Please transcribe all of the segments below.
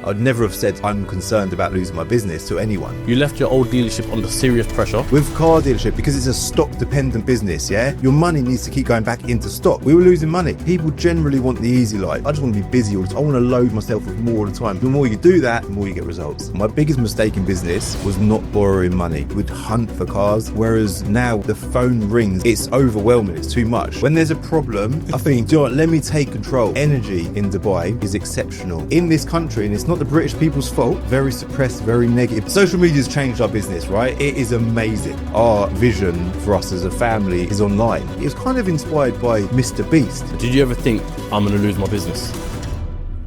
I'd never have said I'm concerned about losing my business to anyone. You left your old dealership under serious pressure. With car dealership, because it's a stock dependent business, yeah? Your money needs to keep going back into stock. We were losing money. People generally want the easy life. I just want to be busy all the time. I want to load myself with more all the time. The more you do that, the more you get results. My biggest mistake in business was not borrowing money. We'd hunt for cars, whereas now the phone rings. It's overwhelming. It's too much. When there's a problem, I think, do you know what, let me take control. Energy in Dubai is exceptional. In this country, and it's not the British people's fault, very suppressed, very negative. Social media's changed our business, right? It is amazing. Our vision for us as a family is online. It was kind of inspired by Mr. Beast. Did you ever think, I'm going to lose my business?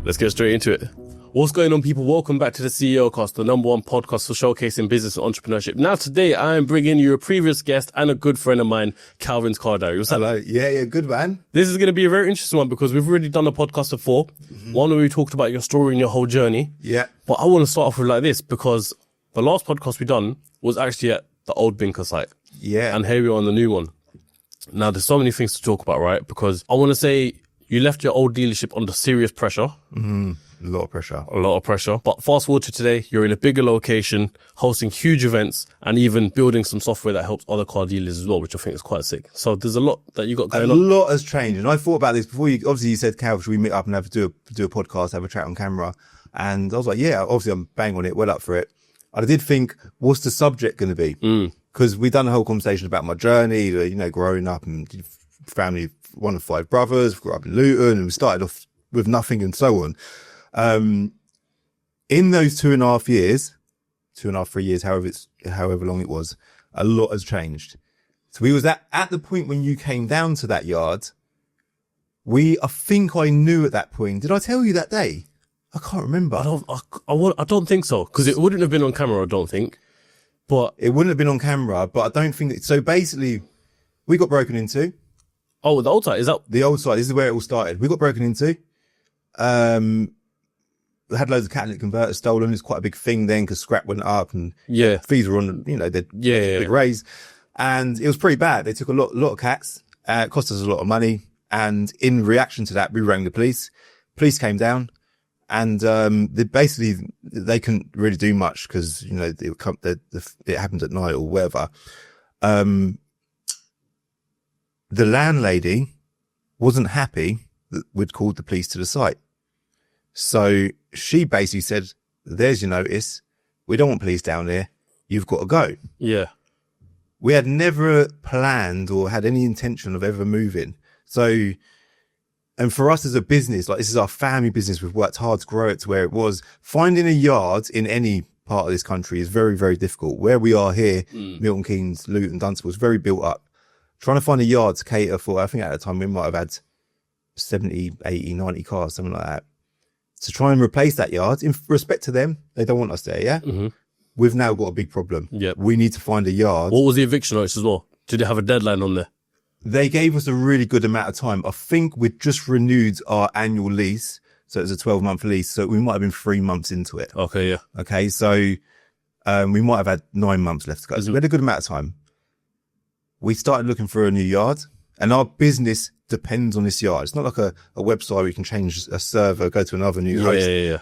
Let's get straight into it. What's going on, people? Welcome back to the CEO Cast, the #1 podcast for showcasing business and entrepreneurship. Now, today, I am bringing you a previous guest and a good friend of mine, Calvin's Car Diary. What's Hello. Yeah, good, man. This is going to be a very interesting one because we've already done a podcast before. One where we talked about your story and your whole journey. Yeah. But I want to start off with like this because the last podcast we done was actually at the old Binker site. Yeah. And here we are on the new one. Now, there's so many things to talk about, right? Because I want to say you left your old dealership under serious pressure. A lot of pressure. A lot of pressure. But fast forward to today, you're in a bigger location, hosting huge events, and even building some software that helps other car dealers as well, which I think is quite sick. So there's a lot that you got going on. A lot has changed. And I thought about this before you, obviously you said, Cal, should we meet up and do a podcast, have a chat on camera? And I was like, yeah, obviously I'm bang on it, well up for it. I did think, what's the subject going to be? Because we've done a whole conversation about my journey, you know, growing up and family, one of 5 brothers, grew up in Luton, and we started off with nothing and so on. In those 2.5 years, 2.5, 3 years, however long it was, a lot has changed. So we was at the point when you came down to that yard. I think I knew at that point. Did I tell you that day? I can't remember. I don't think so, because it wouldn't have been on camera, I don't think. But it wouldn't have been on camera, but I don't think so. Basically, we got broken into. Oh, the old site, is that? The old site, this is where it all started. We got broken into. We had loads of catalytic converters stolen. It's quite a big thing then because scrap went up and fees were on, you know, they'd big raise. And it was pretty bad. They took a lot of cats. It cost us a lot of money. And in reaction to that, we rang the police. Police came down and, they couldn't really do much because, you know, it happened at night or whatever. The landlady wasn't happy that we'd called the police to the site. So she basically said, there's your notice. We don't want police down here. You've got to go. Yeah. We had never planned or had any intention of ever moving. So, and for us as a business, like this is our family business. We've worked hard to grow it to where it was. Finding a yard in any part of this country is very, very difficult. Where we are here, Milton Keynes, Luton, Dunstable, is very built up. Trying to find a yard to cater for, I think at the time we might have had 70, 80, 90 cars, something like that. To try and replace that yard, in respect to them, they don't want us there, yeah? We've now got a big problem. Yep. We need to find a yard. What was the eviction notice as well? Did it have a deadline on there? They gave us a really good amount of time. I think we'd just renewed our annual lease. So it was a 12-month lease. So we might have been 3 months into it. Okay, yeah. Okay, so we might have had 9 months left to go. So we had a good amount of time. We started looking for a new yard. And our business depends on this yard. It's not like a website where you can change a server, go to another new host. Yeah.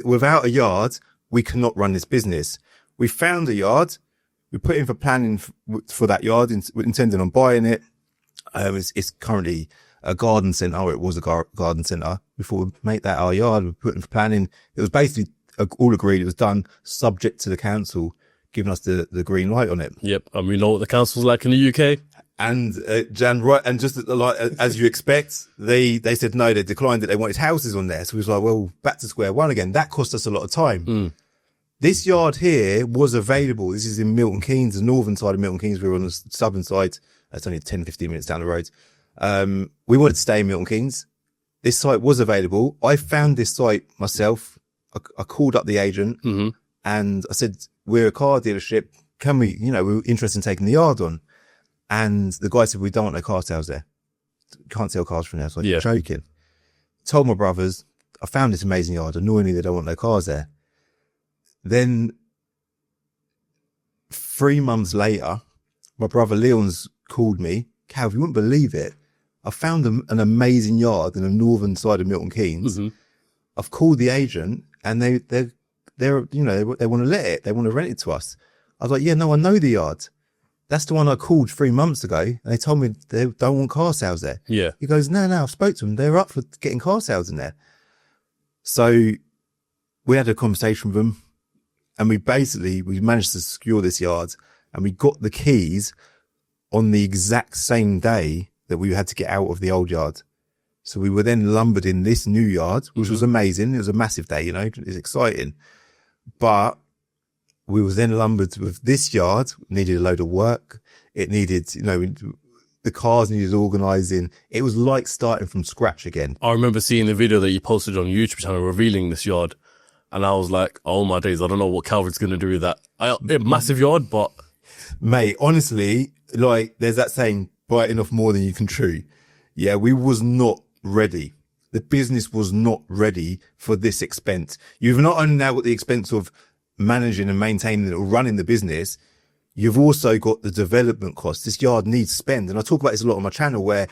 Without a yard, we cannot run this business. We found a yard. We put in for planning for that yard. We're intending on buying it. It's currently a garden centre, or it was a garden centre. Before we make that our yard, we put in for planning. It was basically all agreed. It was done subject to the council giving us the green light on it. Yep. And we know what the council's like in the UK. And Jan, right, and just like as you expect, they said no, they declined it. They wanted houses on there, so we was like, well, back to square one again. That cost us a lot of time. This yard here was available. This is in Milton Keynes, the northern side of Milton Keynes. We were on the southern side. That's only 10, 15 minutes down the road. We wanted to stay in Milton Keynes. This site was available. I found this site myself. I called up the agent and I said, we're a car dealership. Can we, we were interested in taking the yard on. And the guy said, we don't want no car sales there. Can't sell cars from there. So I'm joking. Told my brothers, I found this amazing yard. Annoyingly, they don't want no cars there. Then 3 months later, my brother Leon's called me. Cal, you wouldn't believe it. I found an amazing yard in the northern side of Milton Keynes. I've called the agent and they're they want to let it. They want to rent it to us. I was like, yeah, no, I know the yard. That's the one I called 3 months ago, and they told me they don't want car sales there. Yeah. He goes, no, I spoke to them. They're up for getting car sales in there. So we had a conversation with them, and we managed to secure this yard, and we got the keys on the exact same day that we had to get out of the old yard. So we were then lumbered in this new yard, which was amazing. It was a massive day, it was exciting. But we were then lumbered with this yard, needed a load of work. It needed, the cars needed organising. It was like starting from scratch again. I remember seeing the video that you posted on YouTube channel revealing this yard. And I was like, oh my days, I don't know what Calvin's going to do with that. A massive yard, but... Mate, honestly, there's that saying, biting off more than you can chew. Yeah, we was not ready. The business was not ready for this expense. You've not only now got the expense of managing and maintaining or running the business, you've also got the development costs. This yard needs spend. And I talk about this a lot on my channel, where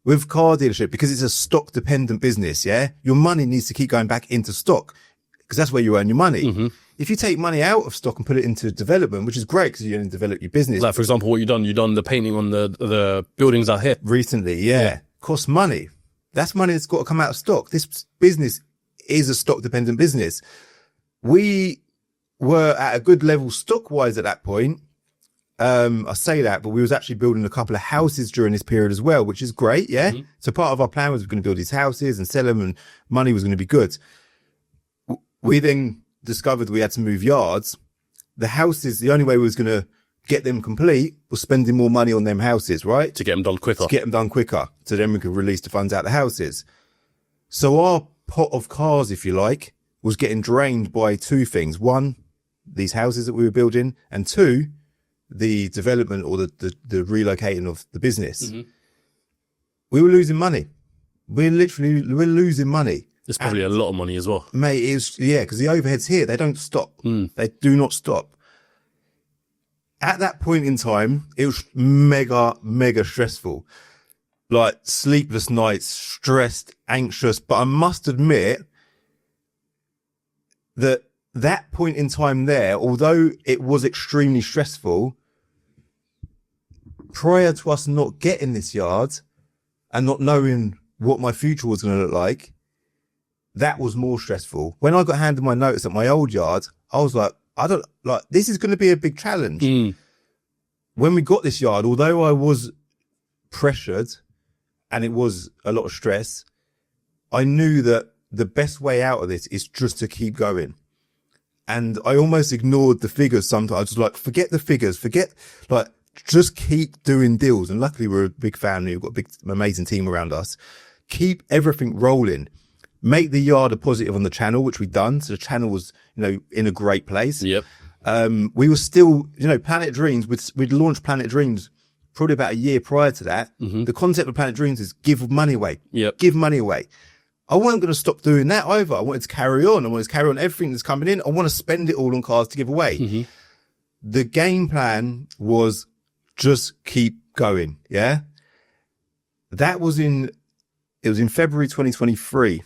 with car dealership, because it's a stock dependent business, yeah, your money needs to keep going back into stock, because that's where you earn your money. If you take money out of stock and put it into development, which is great because you only develop your business. Like, for example, what you've done the painting on the buildings out here. Recently, yeah. Costs money. That's money that's got to come out of stock. This business is a stock dependent business. We were at a good level stock wise at that point. I say that, but we was actually building a couple of houses during this period as well, which is great. Yeah. So part of our plan was we're going to build these houses and sell them, and money was going to be good. We then discovered we had to move yards. The houses, the only way we was going to get them complete was spending more money on them houses, right? To get them done quicker. So then we could release the funds out of the houses. So our pot of cars, if you like, was getting drained by two things. One, these houses that we were building, and two, the development or the relocating of the business. We were losing money. We're losing money. There's probably a lot of money as well. Mate, because the overheads here, they don't stop. They do not stop. At that point in time, it was mega, mega stressful. Like sleepless nights, stressed, anxious. But I must admit that point in time there, although it was extremely stressful, prior to us not getting this yard and not knowing what my future was going to look like, that was more stressful. When I got handed my notice at my old yard, I was like, this is going to be a big challenge. When we got this yard, although I was pressured and it was a lot of stress, I knew that the best way out of this is just to keep going. And I almost ignored the figures sometimes. I was like, forget the figures, just keep doing deals. And luckily we're a big family. We've got a big, amazing team around us. Keep everything rolling. Make the yard a positive on the channel, which we've done. So the channel was, in a great place. Yep. We were still, Planet Dreams, we'd launched Planet Dreams probably about a year prior to that. The concept of Planet Dreams is give money away. Yep. Give money away. I wasn't going to stop doing that either. I wanted to carry on. I wanted to carry on everything that's coming in. I want to spend it all on cars to give away. The game plan was just keep going. Yeah. It was in February 2023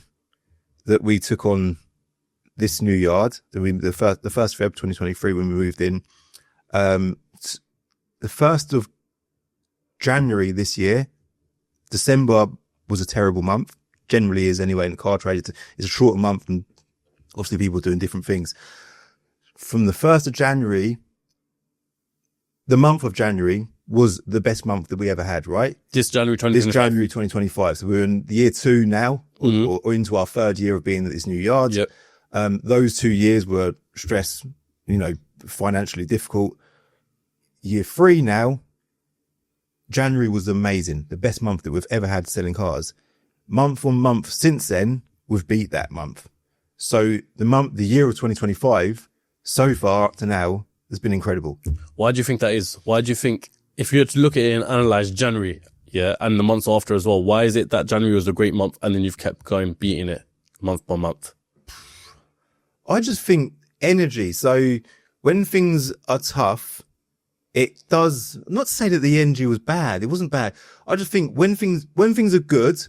that we took on this new yard. The first Feb 2023 when we moved in. The 1st of January this year, December was a terrible month. Generally is anyway in the car trade. It's a shorter month, and obviously people are doing different things. From the 1st of January, the month of January was the best month that we ever had, right? This January 2025. This January 2025. So we're in year 2 now, or into our 3rd year of being at this new yard. Yep. Those 2 years were stress, financially difficult. Year 3 now, January was amazing. The best month that we've ever had selling cars. Month on month since then, we've beat that month. So the year of 2025, so far up to now, has been incredible. Why do you think that is? Why do you think, if you had to look at it and analyze January, and the months after as well, why is it that January was a great month and then you've kept going, beating it month by month? I just think energy. So when things are tough, it does, not to say that the energy was bad. It wasn't bad. I just think when things are good,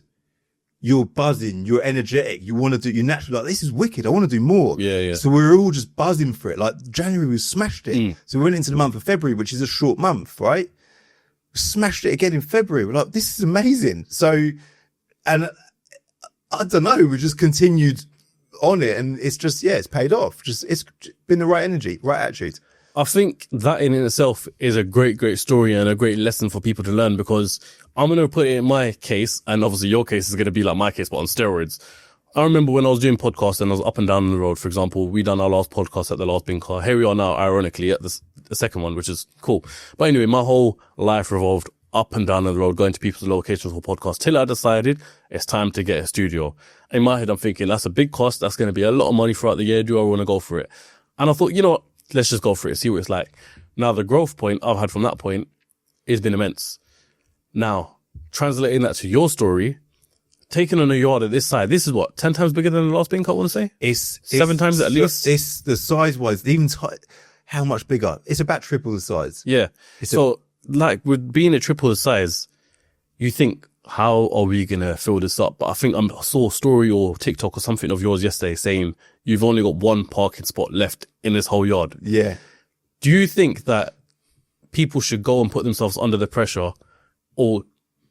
you're buzzing, you're energetic, you're naturally like, this is wicked, I want to do more. Yeah. So we were all just buzzing for it. Like January, we smashed it. So we went into the month of February, which is a short month, right? Smashed it again in February. We're like, this is amazing. So, and I don't know, we just continued on it, and it's just, it's paid off. It's been the right energy, right attitude. I think that in itself is a great story and a great lesson for people to learn, because I'm going to put it in my case, and obviously your case is going to be like my case, but on steroids. I remember when I was doing podcasts and I was up and down the road, for example, we done our last podcast at the last bin car. Here we are now, ironically, at the second one, which is cool. But anyway, my whole life revolved up and down the road, going to people's locations for podcasts, till I decided it's time to get a studio. In my head, I'm thinking that's a big cost. That's going to be a lot of money throughout the year. Do I want to go for it? And I thought, you know what? Let's just go for it, see what it's like. Now, the growth point I've had from that point has been immense. Now, translating that to your story, taking on a yard at this size, this is what, 10 times bigger than the last bin cut, I want to say? It's 7 times at least? It's the size-wise, even how much bigger? It's about triple the size. Yeah. Like, with being at triple the size, you think, how are we going to fill this up? But I think I saw a story or TikTok or something of yours yesterday saying you've only got one parking spot left in this whole yard. Yeah. Do you think that people should go and put themselves under the pressure, or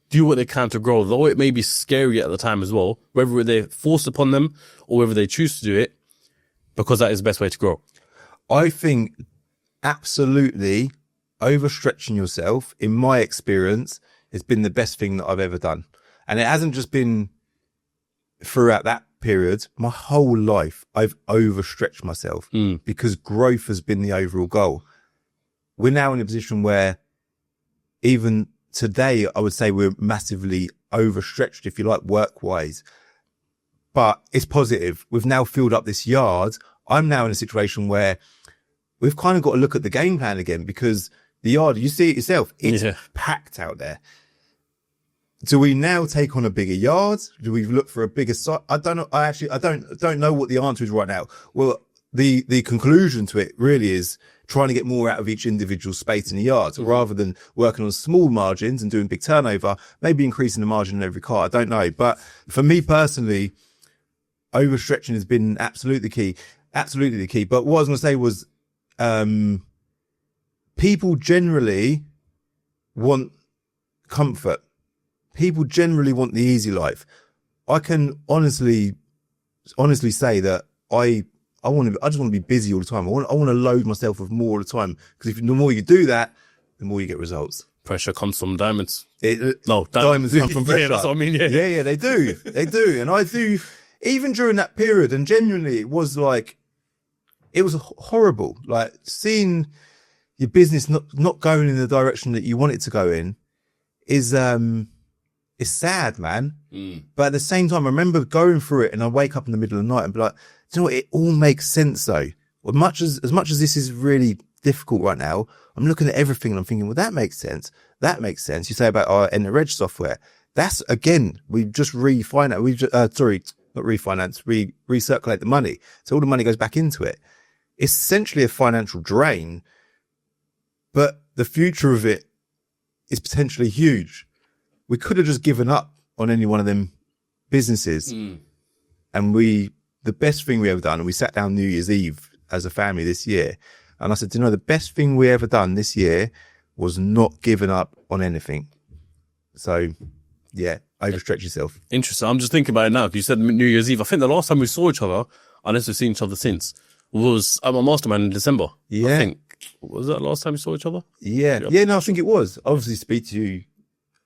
do what they can to grow, though it may be scary at the time as well, whether they're forced upon them or whether they choose to do it, because that is the best way to grow? I think absolutely overstretching yourself, in my experience, has been the best thing that I've ever done. And it hasn't just been throughout that period. My whole life, I've overstretched myself because growth has been the overall goal. We're now in a position where even today, I would say we're massively overstretched, if you like, work-wise. But it's positive. We've now filled up this yard. I'm now in a situation where we've kind of got to look at the game plan again, because the yard, you see it yourself, it's packed out there. Do we now take on a bigger yard? Do we look for a bigger site? I don't know. I don't know what the answer is right now. Well, the conclusion to it really is trying to get more out of each individual space in the yard. So rather than working on small margins and doing big turnover, maybe increasing the margin in every car. I don't know. But for me personally, overstretching has been absolutely key. Absolutely the key. But what I was going to say was, people generally want comfort. People generally want the easy life. I can honestly say that I just want to be busy all the time. I want to load myself with more all the time, because the more you do that, the more you get results. Pressure comes from diamonds. Diamonds come from pressure. Yeah, that's what I mean. Yeah, they do. They do. And I do, even during that period, and genuinely it was horrible. Like seeing your business not going in the direction that you want it to go in is, it's sad, man. But at the same time, I remember going through it, and I wake up in the middle of the night and be like, do you know what? It all makes sense though. As much as this is really difficult right now, I'm looking at everything and I'm thinking, well, that makes sense. That makes sense. You say about our Enter Reg software. That's, again, we just refinance. Recirculate the money. So all the money goes back into it. It's essentially a financial drain, but the future of it is potentially huge. We could have just given up on any one of them businesses. And the best thing we ever done, and we sat down New Year's Eve as a family this year, and I said, you know, the best thing we ever done this year was not giving up on anything. So yeah, overstretch yourself. Interesting. I'm just thinking about it now, because you said New Year's Eve. I think the last time we saw each other, unless we've seen each other since, was at my mastermind in December. Yeah. I think. Was that the last time we saw each other? Yeah. Yeah, no, I think it was. I obviously speak to you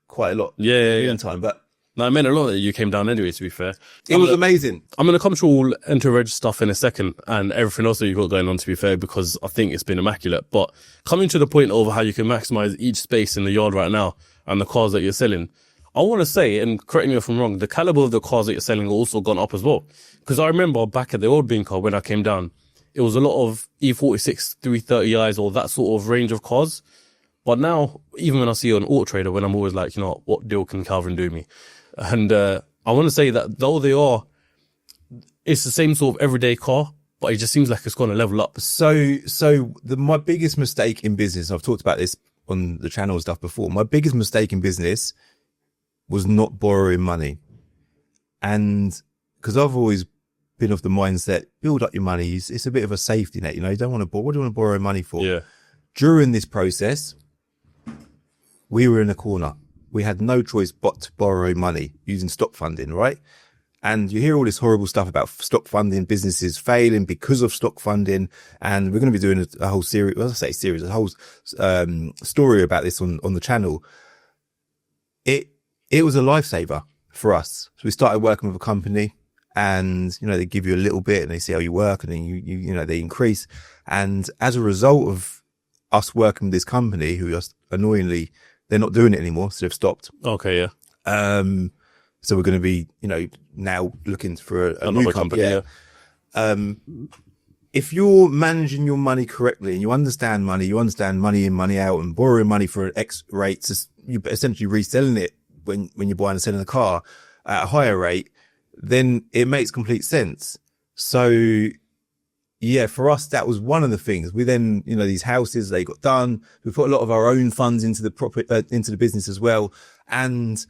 quite a lot. Yeah. Time, but no, it meant a lot that you came down anyway, to be fair. It was amazing. I'm going to come to all Enter Reg stuff in a second and everything else that you've got going on, to be fair, because I think it's been immaculate. But coming to the point of how you can maximize each space in the yard right now and the cars that you're selling, I want to say, and correct me if I'm wrong, the caliber of the cars that you're selling have also gone up as well. Because I remember back at the old bin car when I came down, it was a lot of E46 330i's or that sort of range of cars. But now, even when I see you on Auto Trader, when I'm always like, you know, what deal can Calvin do me? And I want to say that though it's the same sort of everyday car, but it just seems like it's going to level up. My biggest mistake in business, I've talked about this on the channel and stuff before, my biggest mistake in business was not borrowing money. And because I've always been of the mindset, build up your money. It's a bit of a safety net. You know, you don't want to borrow. What do you want to borrow money for? Yeah. During this process, we were in a corner. We had no choice but to borrow money using stock funding, right? And you hear all this horrible stuff about stock funding, businesses failing because of stock funding. And we're going to be doing a whole series, well, I say series, a whole story about this on the channel. It was a lifesaver for us. So we started working with a company, and, you know, they give you a little bit and they see how you work, and then you know, they increase. And as a result of us working with this company, who just annoyingly, they're not doing it anymore. So they've stopped. Okay. Yeah. So we're going to be, you know, now looking for a Another new company. Yeah. If you're managing your money correctly and you understand money in, money out, and borrowing money for X rates, you're essentially reselling it when you're buying and selling a car at a higher rate, then it makes complete sense. So yeah, for us, that was one of the things. We then, you know, these houses, they got done. We put a lot of our own funds into the business as well. And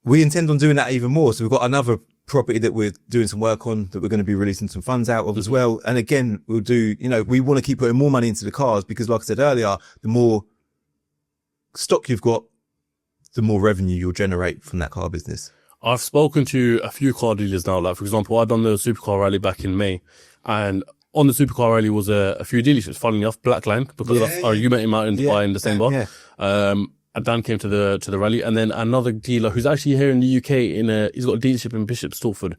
we intend on doing that even more. So we've got another property that we're doing some work on that we're going to be releasing some funds out of as well. And again, we'll do, you know, we want to keep putting more money into the cars, because like I said earlier, the more stock you've got, the more revenue you'll generate from that car business. I've spoken to a few car dealers now. Like, for example, I've done the supercar rally back in May, and on the supercar rally was a few dealerships, funnily enough, Blackline, because you met him out in Dubai in December. Yeah. And Dan came to the rally, and then another dealer who's actually here in the UK he's got a dealership in Bishop Stortford.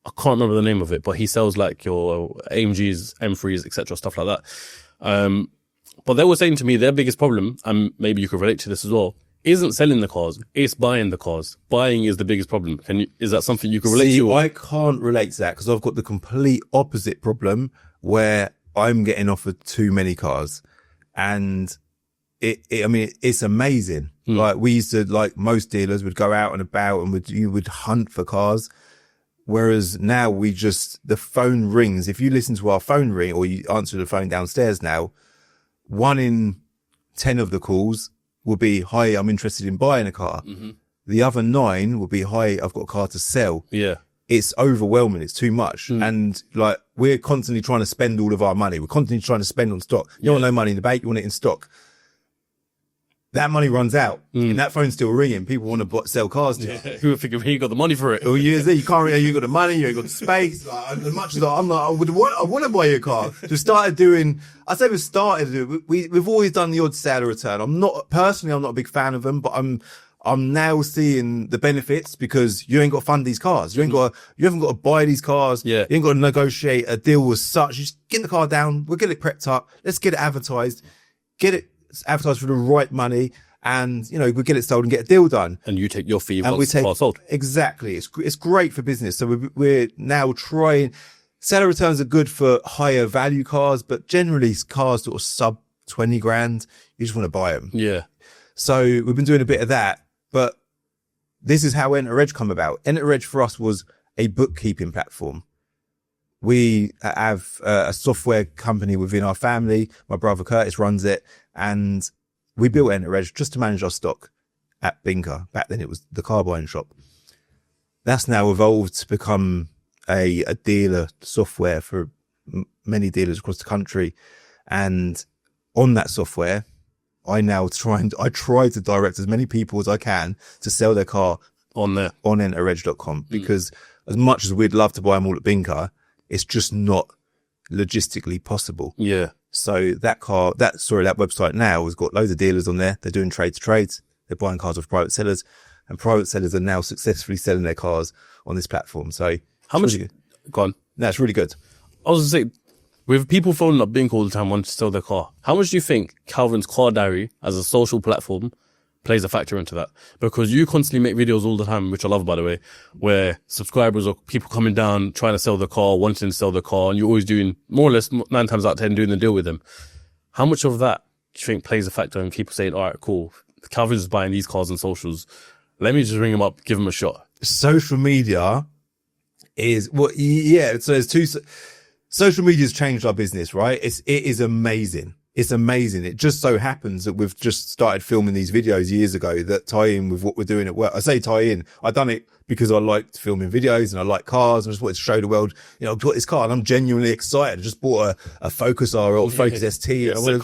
I can't remember the name of it, but he sells like your AMGs, M3s, etc., stuff like that. But they were saying to me their biggest problem, and maybe you could relate to this as well, isn't selling the cars, it's buying the cars. Buying is the biggest problem. Is that something you can relate to? I can't relate to that, because I've got the complete opposite problem where I'm getting offered too many cars, and I mean, it's amazing. Like, we used to, like most dealers, would go out and about and you would hunt for cars. Whereas now the phone rings. If you listen to our phone ring, or you answer the phone downstairs now, 1 in 10 of the calls will be, hi, I'm interested in buying a car. Mm-hmm. The other 9 will be, hi, I've got a car to sell. Yeah. It's overwhelming. It's too much. And like, we're constantly trying to spend all of our money. We're constantly trying to spend on stock. You don't want no money in the bank. You want it in stock. That money runs out, and that phone's still ringing. People want to sell cars to you. Who would figure he got the money for it? Oh, you can't really, you got the money, you ain't got the space. Like, as much as I'm like, I want to buy you a car. We've started doing we've always done the odd sale or return. I'm not a big fan of them, but I'm now seeing the benefits, because you ain't got to fund these cars. You haven't got to buy these cars. Yeah. You ain't got to negotiate a deal as such. You just get the car down. We'll get it prepped up. Let's get it advertised. Get it advertised for the right money, and, you know, we get it sold and get a deal done. And you take your fee once the car's sold. Exactly. It's great for business. So we're now trying. Seller returns are good for higher value cars, but generally cars sort of sub 20 grand, you just want to buy them. Yeah. So we've been doing a bit of that, but this is how Enter Edge come about. Enter Edge for us was a bookkeeping platform. We have a software company within our family. My brother Curtis runs it, and we built Enter Edge just to manage our stock at Binker. Back then it was the car buying shop. That's now evolved to become a dealer software for many dealers across the country. And on that software, I try to direct as many people as I can to sell their car on enteredge.com, because as much as we'd love to buy them all at Binker, it's just not logistically possible. Yeah. So that website now has got loads of dealers on there. They're doing trade to trades. They're buying cars off private sellers, and private sellers are now successfully selling their cars on this platform. So how much? Go on. No, it's really good. I was going to say, with people phoning up Bink all the time wanting to sell their car, how much do you think Calvin's Car Diary as a social platform plays a factor into that? Because you constantly make videos all the time, which I love, by the way, where subscribers or people coming down trying to sell the car, wanting to sell the car, and you're always doing, more or less 9 times out of 10, doing the deal with them. How much of that do you think plays a factor in people saying, all right, cool, Calvin's is buying these cars on socials, let me just ring him up, give him a shot? Social media is, so there's social media's changed our business, right? It is amazing. it's amazing. It just so happens that we've just started filming these videos years ago that tie in with what we're doing at work. I say tie in. I done it because I liked filming videos and I like cars and I just wanted to show the world, I've got this car and I'm genuinely excited. I just bought a Focus R or Focus ST. I'm like,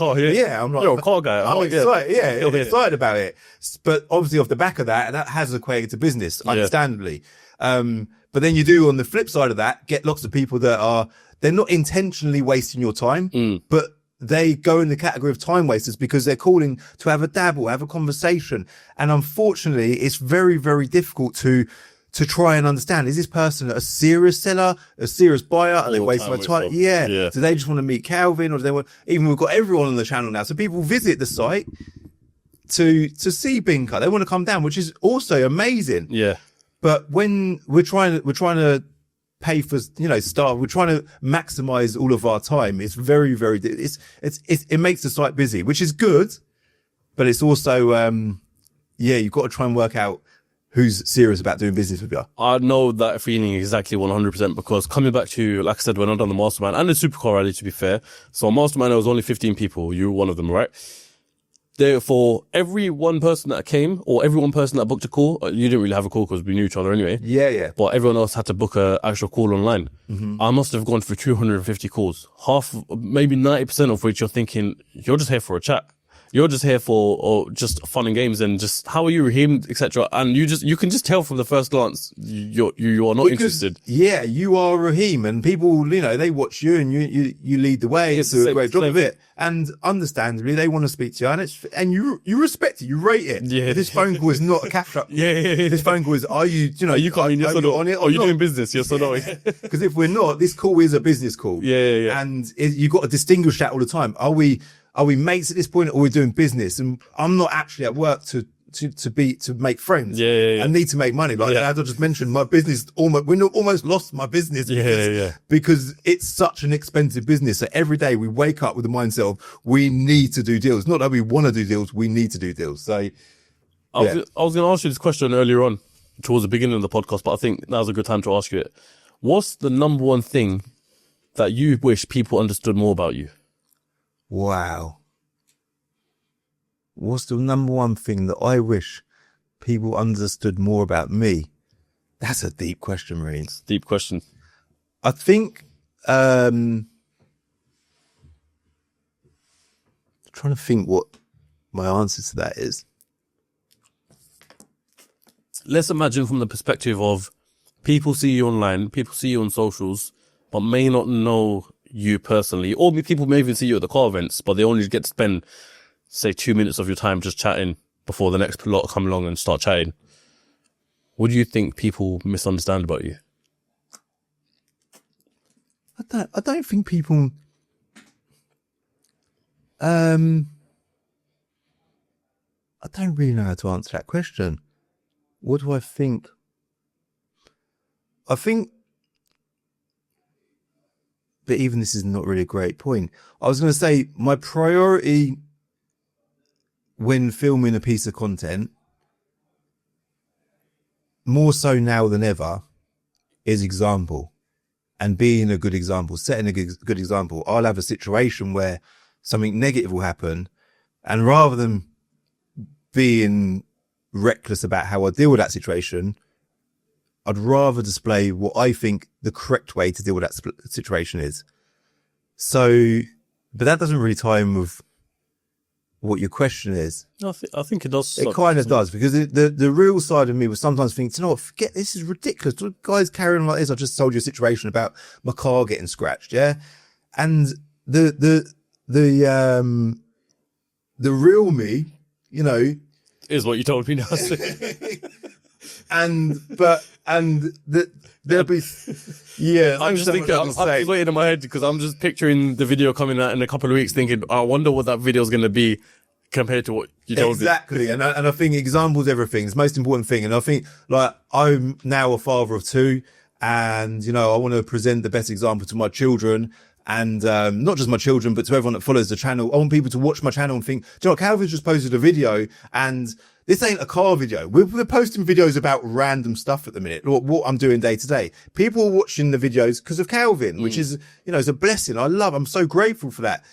you're a car guy. I'm excited. I'm excited about it. But obviously off the back of that has equated to business, understandably. But then you do on the flip side of that, get lots of people that they're not intentionally wasting your time, but they go in the category of time wasters because they're calling to have a dabble, have a conversation. And unfortunately, it's very, very difficult to try and understand, is this person a serious seller, a serious buyer? Are they wasting my time? Yeah. Do they just want to meet Calvin, or do they want, even we've got everyone on the channel now. So people visit the site to see Binker. They want to come down, which is also amazing. Yeah. But when we're trying to pay for, staff, we're trying to maximize all of our time. It's very, very, it makes the site busy, which is good, but it's also, you've got to try and work out who's serious about doing business with you. I know that feeling exactly 100% because coming back to, like I said, when I done the mastermind and the supercar rally, to be fair. So mastermind, there was only 15 people. You were one of them, right? Therefore, every one person that came or every one person that booked a call, you didn't really have a call because we knew each other anyway. Yeah. But everyone else had to book a actual call online. I must have gone through 250 calls, half, maybe 90% of which you're thinking, you're just here for a chat. You're just here for just fun and games and just, how are you, Raheem, etc. And you can just tell from the first glance, you are not interested. Yeah, you are Raheem, and people, they watch you and you lead the way. It's a great job of it. And understandably, they want to speak to you, and you respect it, you rate it. Yeah. This phone call is not a catch up. Yeah. This phone call is, are you coming on it? Are you doing business? Yes or no? Because if we're not, this call is a business call. Yeah. And you've got to distinguish that all the time. Are we mates at this point, or are we doing business? And I'm not actually at work to make friends. Yeah. I need to make money. As I just mentioned, my business almost lost my business. Because it's such an expensive business. So every day we wake up with the mindset of we need to do deals. Not that we want to do deals, we need to do deals. So I was going to ask you this question earlier on towards the beginning of the podcast, but I think now's a good time to ask you it. What's the number one thing that you wish people understood more about you? Wow. What's the number one thing that I wish people understood more about me? That's a deep question, Raheem. Deep question. I think, trying to think what my answer to that is. Let's imagine from the perspective of people see you online, people see you on socials, but may not know you personally, or people may even see you at the car events, but they only get to spend, say, 2 minutes of your time just chatting before the next lot come along and start chatting. What do you think people misunderstand about you? I don't think people, I don't really know how to answer that question. What do I think? But even this is not really a great point. I was going to say my priority when filming a piece of content, more so now than ever, is example and being a good example, setting a good example. I'll have a situation where something negative will happen, and rather than being reckless about how I deal with that situation, I'd rather display what I think the correct way to deal with that situation is. So, but that doesn't really tie in with what your question is. I think it does. It kind of does, because the real side of me was sometimes thinking, you know what, forget this, is ridiculous. Guys carrying on like this. I just told you a situation about my car getting scratched, yeah? And the real me, is what you told me now. There'll be, yeah. I'm just thinking, I'm waiting in my head because I'm just picturing the video coming out in a couple of weeks thinking, I wonder what that video is going to be compared to what you told me. Exactly. And I think examples, everything is the most important thing. And I think, like, I'm now a father of two, and, I want to present the best example to my children. And not just my children, but to everyone that follows the channel. I want people to watch my channel and think, do you know what, Calvin's just posted a video, and this ain't a car video. We're posting videos about random stuff at the minute, what I'm doing day to day. People are watching the videos because of Calvin, which is, it's a blessing. I'm so grateful for that.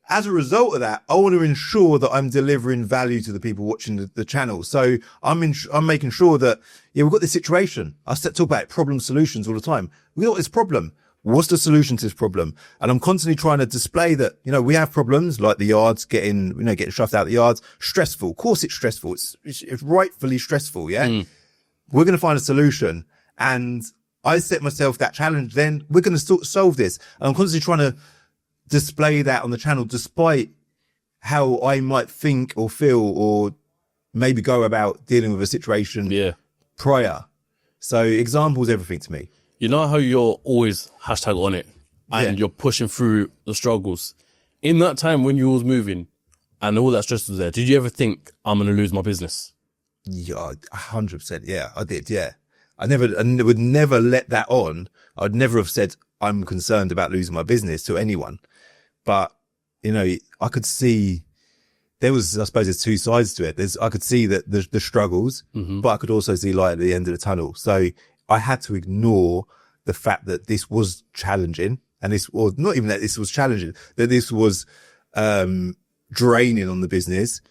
as a result of that, I want to ensure that I'm delivering value to the people watching the channel. So I'm making sure that, we've got this situation. I talk about problem solutions all the time. We've got this problem. What's the solution to this problem? And I'm constantly trying to display that, we have problems like the yards getting shoved out the yards. Stressful. Of course it's stressful. It's rightfully stressful. Yeah. We're going to find a solution. And I set myself that challenge. Then we're going to solve this. And I'm constantly trying to display that on the channel, despite how I might think or feel or maybe go about dealing with a situation prior. So examples, everything to me. You know how you're always hashtag on it and you're pushing through the struggles. In that time when you was moving and all that stress was there, did you ever think I'm going to lose my business? Yeah, 100%. Yeah, I did. Yeah. I would never let that on. I'd never have said I'm concerned about losing my business to anyone. But, I could see I suppose there's two sides to it. I could see that the struggles, but I could also see light at the end of the tunnel. So I had to ignore the fact that this was challenging and not even that this was challenging, that this was, draining on the business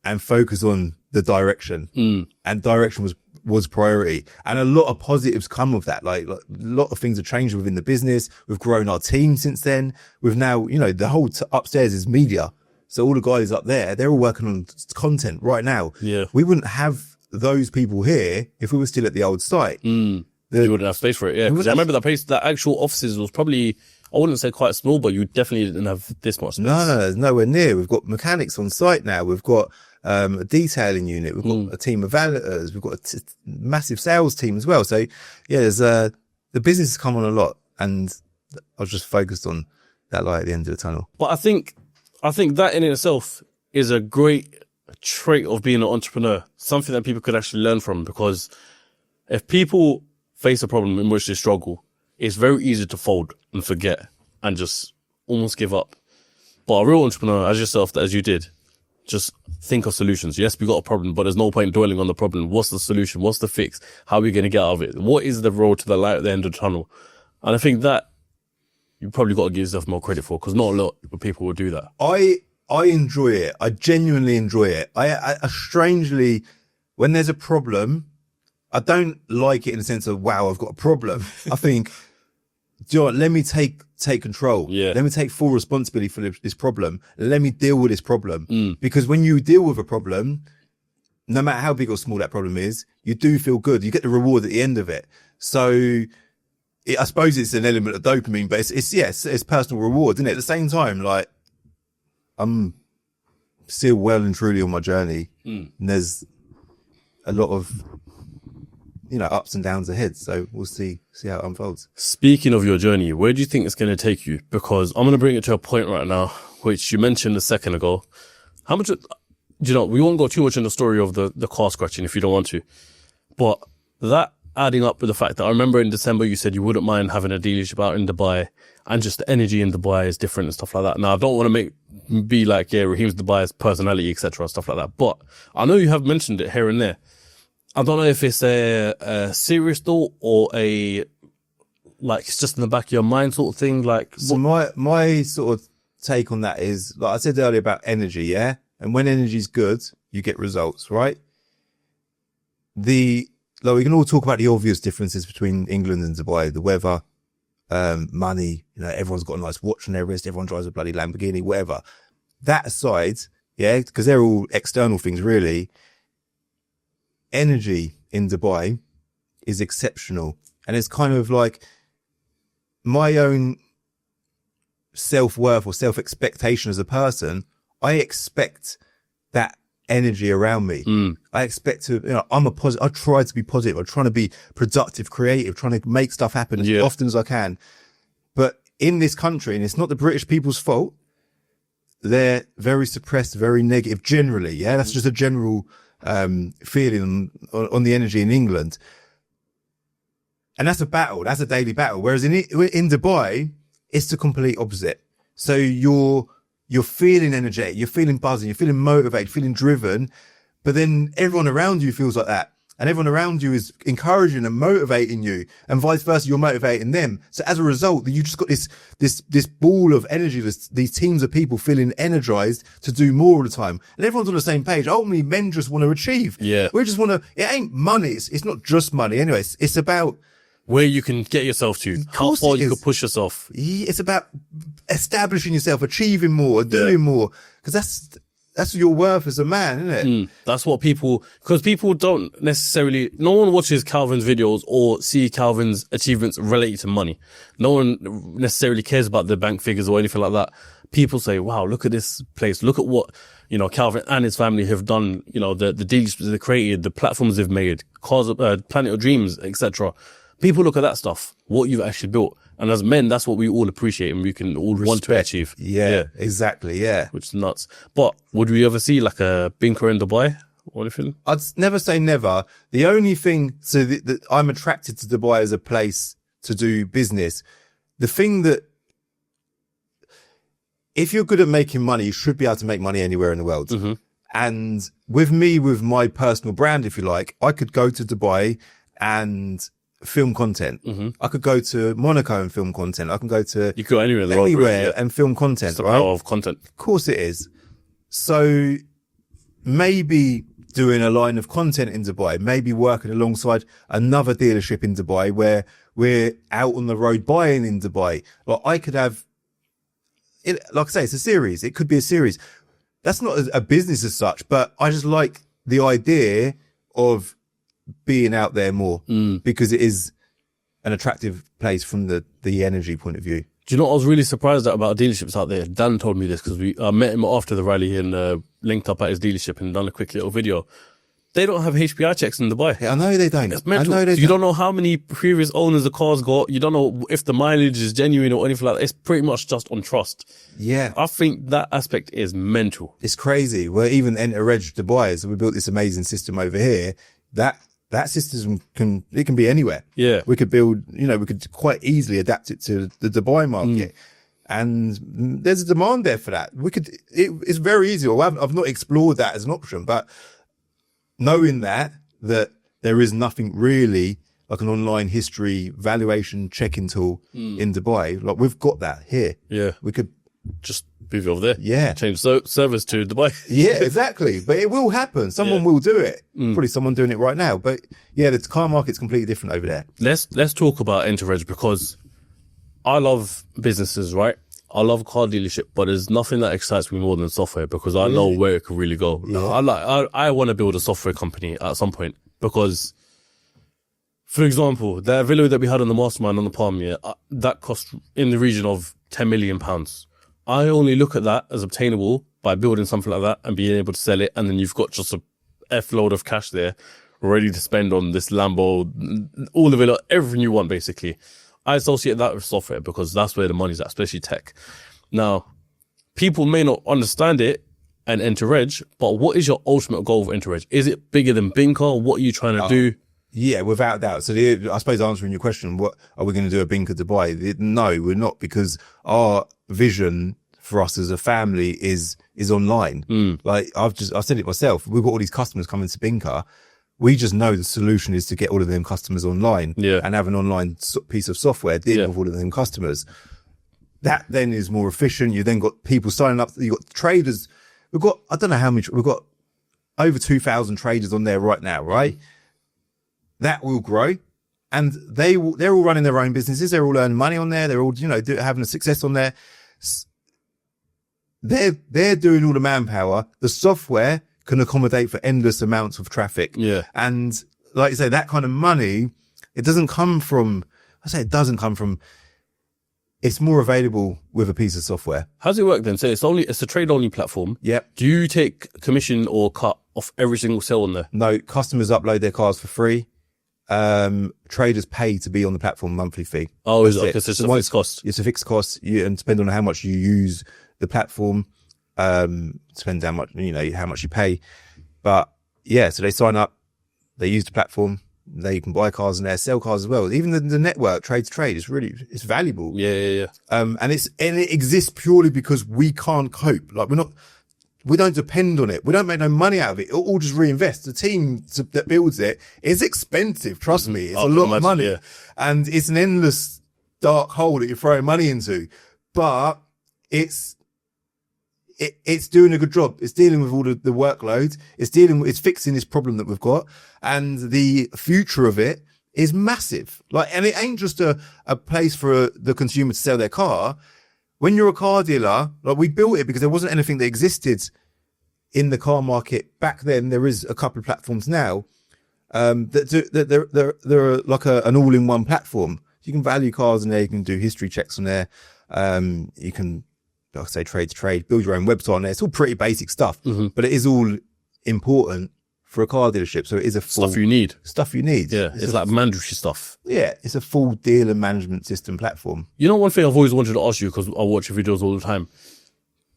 and focus on the direction. And direction was priority. And a lot of positives come of that. Like a lot of things have changed within the business. We've grown our team since then. We've now, the whole upstairs is media. So all the guys up there, they're all working on content right now. Yeah. We wouldn't have those people here if we were still at the old site. You wouldn't have space for it. Yeah. Because I remember that place, the actual offices was probably, I wouldn't say quite small, but you definitely didn't have this much space. No, there's nowhere near. We've got mechanics on site now. We've got a detailing unit. We've got a team of valeters. We've got a massive sales team as well. So there's the business has come on a lot, and I was just focused on that light at the end of the tunnel. But I think that in itself is a great trait of being an entrepreneur, something that people could actually learn from, because if people face a problem in which they struggle, it's very easy to fold and forget and just almost give up. But a real entrepreneur, as yourself, as you did, just think of solutions. Yes, we got a problem, but there's no point dwelling on the problem. What's the solution? What's the fix? How are we going to get out of it? What is the road to the light at the end of the tunnel? And I think that you probably got to give yourself more credit for, because not a lot of people will do that. I enjoy it. I genuinely enjoy it. I strangely, when there's a problem, I don't like it in the sense of, wow, I've got a problem. I think, let me take control. Yeah. Let me take full responsibility for this problem. Let me deal with this problem. Because when you deal with a problem, no matter how big or small that problem is, you do feel good. You get the reward at the end of it. So I suppose it's an element of dopamine, but it's personal reward, isn't it? At the same time, like, I'm still well and truly on my journey. And there's a lot of, ups and downs ahead. So we'll see how it unfolds. Speaking of your journey, where do you think it's going to take you? Because I'm going to bring it to a point right now, which you mentioned a second ago. How much, we won't go too much in the story of the car scratching if you don't want to, but that adding up with the fact that I remember in December, you said you wouldn't mind having a dealership out in Dubai, and just the energy in Dubai is different and stuff like that. Now, I don't want to be like, Raheem's Dubai's personality, etc., stuff like that. But I know you have mentioned it here and there. I don't know if it's a serious thought or it's just in the back of your mind sort of thing. So my sort of take on that is, like I said earlier about energy, yeah? And when energy's good, you get results, right? We can all talk about the obvious differences between England and Dubai, the weather, money, everyone's got a nice watch on their wrist, everyone drives a bloody Lamborghini, whatever. That aside, yeah, because they're all external things really, energy in Dubai is exceptional. And it's kind of like my own self-worth or self-expectation as a person. I expect that energy around me. I expect to, I'm a positive. I try to be positive. I'm trying to be productive, creative, trying to make stuff happen as often as I can. But in this country, and it's not the British people's fault, they're very suppressed, very negative generally. Yeah. That's just a general feeling on the energy in England. And that's a battle. That's a daily battle. Whereas in Dubai, it's the complete opposite. So you're feeling energetic, you're feeling buzzing, you're feeling motivated, feeling driven, but then everyone around you feels like that. and everyone around you is encouraging and motivating you, and vice versa, you're motivating them. So as a result, you just got this ball of energy, these teams of people feeling energized to do more all the time. And everyone's on the same page. Ultimately, men just want to achieve. Yeah. We just want to, it ain't money. It's not just money. Anyway, it's about where you can get yourself to, how far you can push yourself. It's about establishing yourself, achieving more, doing more, because that's your worth as a man, isn't it? That's what because people don't necessarily, no one watches Calvin's videos or see Calvin's achievements related to money. No one necessarily cares about the bank figures or anything like that. People say, wow, look at this place. Look at what, Calvin and his family have done, the deals they've created, the platforms they've made, Planet of Dreams, etc. People look at that stuff, what you've actually built. And as men, that's what we all appreciate and we can all want to achieve. Yeah, exactly. Yeah. Which is nuts. But would we ever see like a binker in Dubai or anything? I'd never say never. The only thing, I'm attracted to Dubai as a place to do business. The thing that, if you're good at making money, you should be able to make money anywhere in the world. Mm-hmm. And with my personal brand, if you like, I could go to Dubai and film content. Mm-hmm. I could go to Monaco and film content. I can go to you could go anywhere in the world, and film content. It's the power of content. Of course it is. So maybe doing a line of content in Dubai, maybe working alongside another dealership in Dubai where we're out on the road buying in Dubai. Like I could have it, like I say, it's a series. It could be a series. That's not a business as such, but I just like the idea of being out there more because it is an attractive place from the energy point of view. Do you know what I was really surprised at about dealerships out there? Dan told me this because I met him after the rally and linked up at his dealership and done a quick little video. They don't have HPI checks in Dubai. Yeah, I know they don't. It's mental. You don't know how many previous owners the car's got. You don't know if the mileage is genuine or anything like that. It's pretty much just on trust. Yeah. I think that aspect is mental. It's crazy. We're even Enter Reg Dubai, so we built this amazing system over here. That system can be anywhere. Yeah. We could build, we could quite easily adapt it to the Dubai market. And there's a demand there for that. It's very easy. I've not explored that as an option, but knowing that there is nothing really like an online history valuation checking tool in Dubai, like we've got that here. Yeah. We could just move it over there. Yeah. Change servers to Dubai. Yeah, exactly. But it will happen. Someone will do it. Probably someone doing it right now. But yeah, the car market's completely different over there. Let's talk about Enterreg because I love businesses, right? I love car dealership, but there's nothing that excites me more than software because I know where it could really go. Yeah. I want to build a software company at some point because, for example, that video that we had on the mastermind on the Palm, that cost in the region of £10 million. I only look at that as obtainable by building something like that and being able to sell it. And then you've got just a F load of cash there ready to spend on this Lambo, all of it, everything you want, basically. I associate that with software because that's where the money's at, especially tech. Now, people may not understand it and Enterreg, but what is your ultimate goal for Enterreg? Is it bigger than Binker? What are you trying to do? Yeah, without doubt. So I suppose answering your question, what are we going to do at Binker Dubai? No, we're not, because our vision for us as a family is online. Like I've said it myself. We've got all these customers coming to Binker. We just know the solution is to get all of them customers online and have an online piece of software dealing with all of them customers. That then is more efficient. You then got people signing up. You've got traders. We've got, I don't know how many, we've got over 2,000 traders on there right now, right? That will grow. And they're all running their own businesses. They're all earning money on there. They're all, having a success on there. They're doing all the manpower. The software can accommodate for endless amounts of traffic. Yeah. And like you say, that kind of money, it doesn't come from, it's more available with a piece of software. How's it work then? So it's a trade only platform. Yep. Do you take commission or cut off every single sale on there? No, customers upload their cars for free. Traders pay to be on the platform, monthly fee. Oh, is it? Okay, so it's a fixed cost. It's a fixed cost. And depending on how much you use the platform, depends how much, how much you pay. But yeah, so they sign up, they use the platform, they can buy cars in there, sell cars as well. Even the network trade to trade is it's valuable. Yeah. And it exists purely because we can't cope. Like we don't depend on it. We don't make no money out of it. It'll all just reinvest. The team that builds it is expensive. Trust me. It's a lot of money. And it's an endless dark hole that you're throwing money into. But it's doing a good job. It's dealing with all the workload. It's fixing this problem that we've got. And the future of it is massive. And it ain't just a place for the consumer to sell their car. When you're a car dealer, we built it because there wasn't anything that existed in the car market back then. There is a couple of platforms now, that they're like an all-in-one platform. You can value cars in there. You can do history checks on there. You can, like I say, trade to trade, build your own website on there. It's all pretty basic stuff, but it is all important for a car dealership. So it is a full Stuff you need. Yeah. It's like mandatory stuff. Yeah. It's a full dealer management system platform. You know, one thing I've always wanted to ask you, because I watch your videos all the time.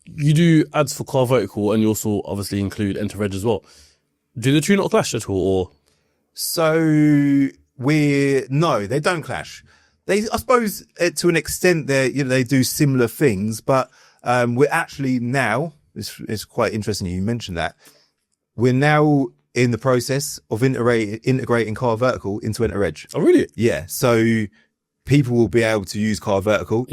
You do ads for Car Vertical and you also obviously include Enter Reg as well. Do the two not clash at all? Or? So no, they don't clash. I suppose to an extent they do similar things, but we're actually now, it's quite interesting you mentioned that, we're now in the process of integrating Car Vertical into Enter Reg. Oh, really? Yeah. So people will be able to use Car Vertical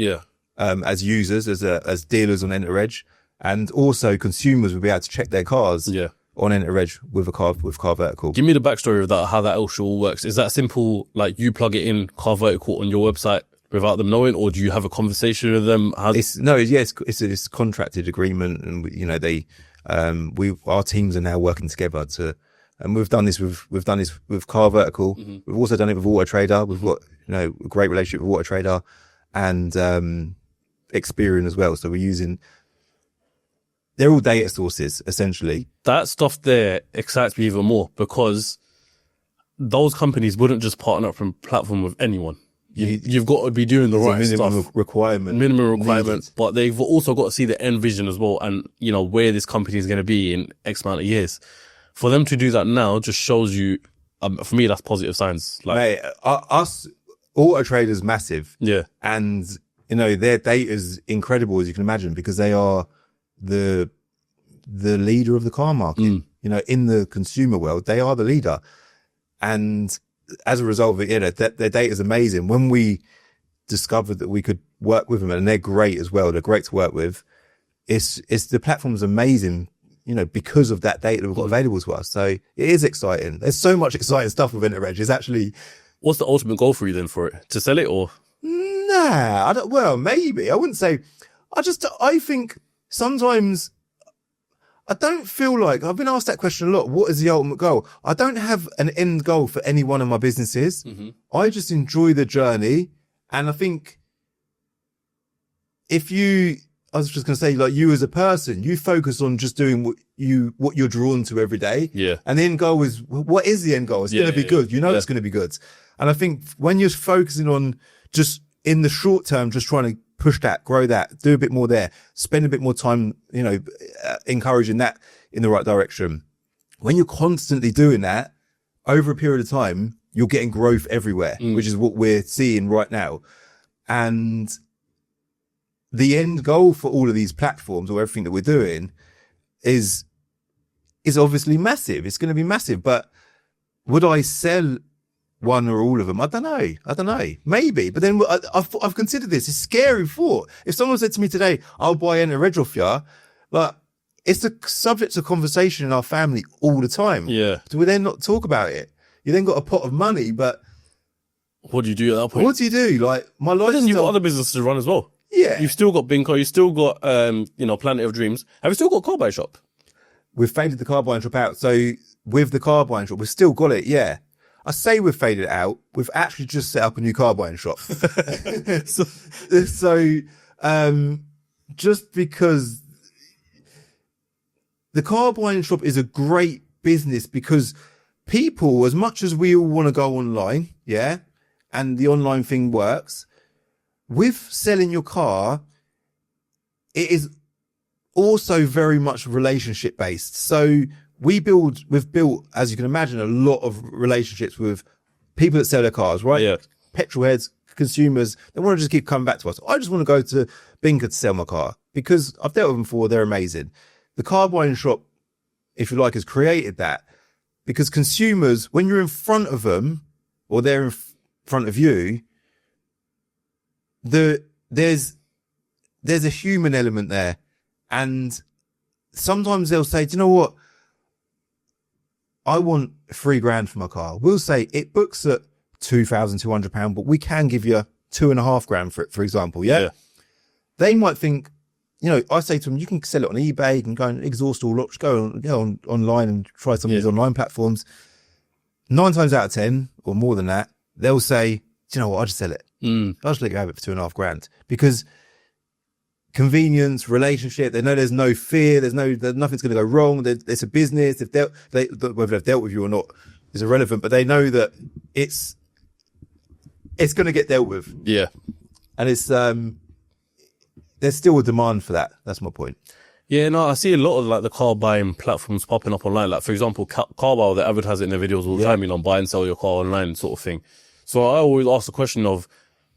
as users, as dealers on Enter Reg, and also consumers will be able to check their cars on Enter Reg with Car Vertical. Give me the backstory of that, how that all works. Is that simple, like you plug it in Car Vertical on your website without them knowing, or do you have a conversation with them? It's a contracted agreement, and our teams are now working together and we've done this with Car Vertical. We've also done it with Auto Trader. We've got a great relationship with Auto Trader and Experian as well. So they're all data sources essentially. That stuff there excites me even more because those companies wouldn't just partner up from platform with anyone. You've got to be doing the right minimum stuff. Minimum requirements, but they've also got to see the end vision as well, and where this company is going to be in X amount of years. For them to do that now just shows you. For me, that's positive signs. Mate, us Auto Trader's massive, and their data is incredible, as you can imagine, because they are the leader of the car market. In the consumer world, they are the leader, and as a result of it, their data is amazing. When we discovered that we could work with them, and they're great as well, they're great to work with. It's the platform's amazing, because of that data that we've got available to us. So it is exciting. There's so much exciting stuff with Enter Reg. It's actually. What's the ultimate goal for you then for it? To sell it or? Nah, I don't. Well, maybe I wouldn't say. I think sometimes. I don't feel like I've been asked that question a lot. What is the ultimate goal? I don't have an end goal for any one of my businesses. I just enjoy the journey. And I think I was just going to say, like, you as a person, you focus on just doing what you're drawn to every day. Yeah. And the end goal is, what is the end goal? It's going to be good. It's going to be good. And I think when you're focusing on just in the short term, just trying to push that, grow that, do a bit more there, spend a bit more time, encouraging that in the right direction. When you're constantly doing that over a period of time, you're getting growth everywhere, which is what we're seeing right now. And the end goal for all of these platforms or everything that we're doing is obviously massive. It's going to be massive, but would I sell one or all of them? I don't know. Maybe. But then I've considered this. It's a scary thought. If someone said to me today, I'll buy Enter Reg off you, but it's the subject of conversation in our family all the time. Yeah. Do we then not talk about it? You then got a pot of money, but what do you do at that point? What do you do? Like, my life. But then you've got other businesses to run as well. Yeah. You've still got Binko, you've still got Planet of Dreams. Have you still got Car Buy Shop? We've faded the car buying shop out. So with the car buying shop, we've still got it, yeah. I say we've faded it out. We've actually just set up a new car buying shop. so just because the car buying shop is a great business, because people, as much as we all want to go online, yeah, and the online thing works, with selling your car, it is also very much relationship based. So we've built, as you can imagine, a lot of relationships with people that sell their cars, right? Yeah. Petrol heads, consumers, they want to just keep coming back to us. I just want to go to Binker to sell my car because I've dealt with them before. They're amazing. the car buying shop, if you like, has created that because consumers, when you're in front of them or they're in front of you, there's a human element there. And sometimes they'll say, do you know what? I want £3,000 for my car. We'll say it books at £2,200, but we can give you £2,500 for it, for example. Yeah. They might think, I say to them, you can sell it on eBay, you can go and exhaust all options, go on online and try some of these online platforms. 9 times out of 10 or more than that, they'll say, do you know what? I'll just sell it. I'll just let you have it for £2,500 because convenience, relationship, they know there's no fear, there's nothing's going to go wrong. It's a business. Whether they've dealt with you or not is irrelevant, but they know that it's going to get dealt with. Yeah. And it's, there's still a demand for that. That's my point. Yeah, no, I see a lot of like the car buying platforms popping up online. Like, for example, Carwow, they advertise it in their videos all the time, buy and sell your car online sort of thing. So I always ask the question of,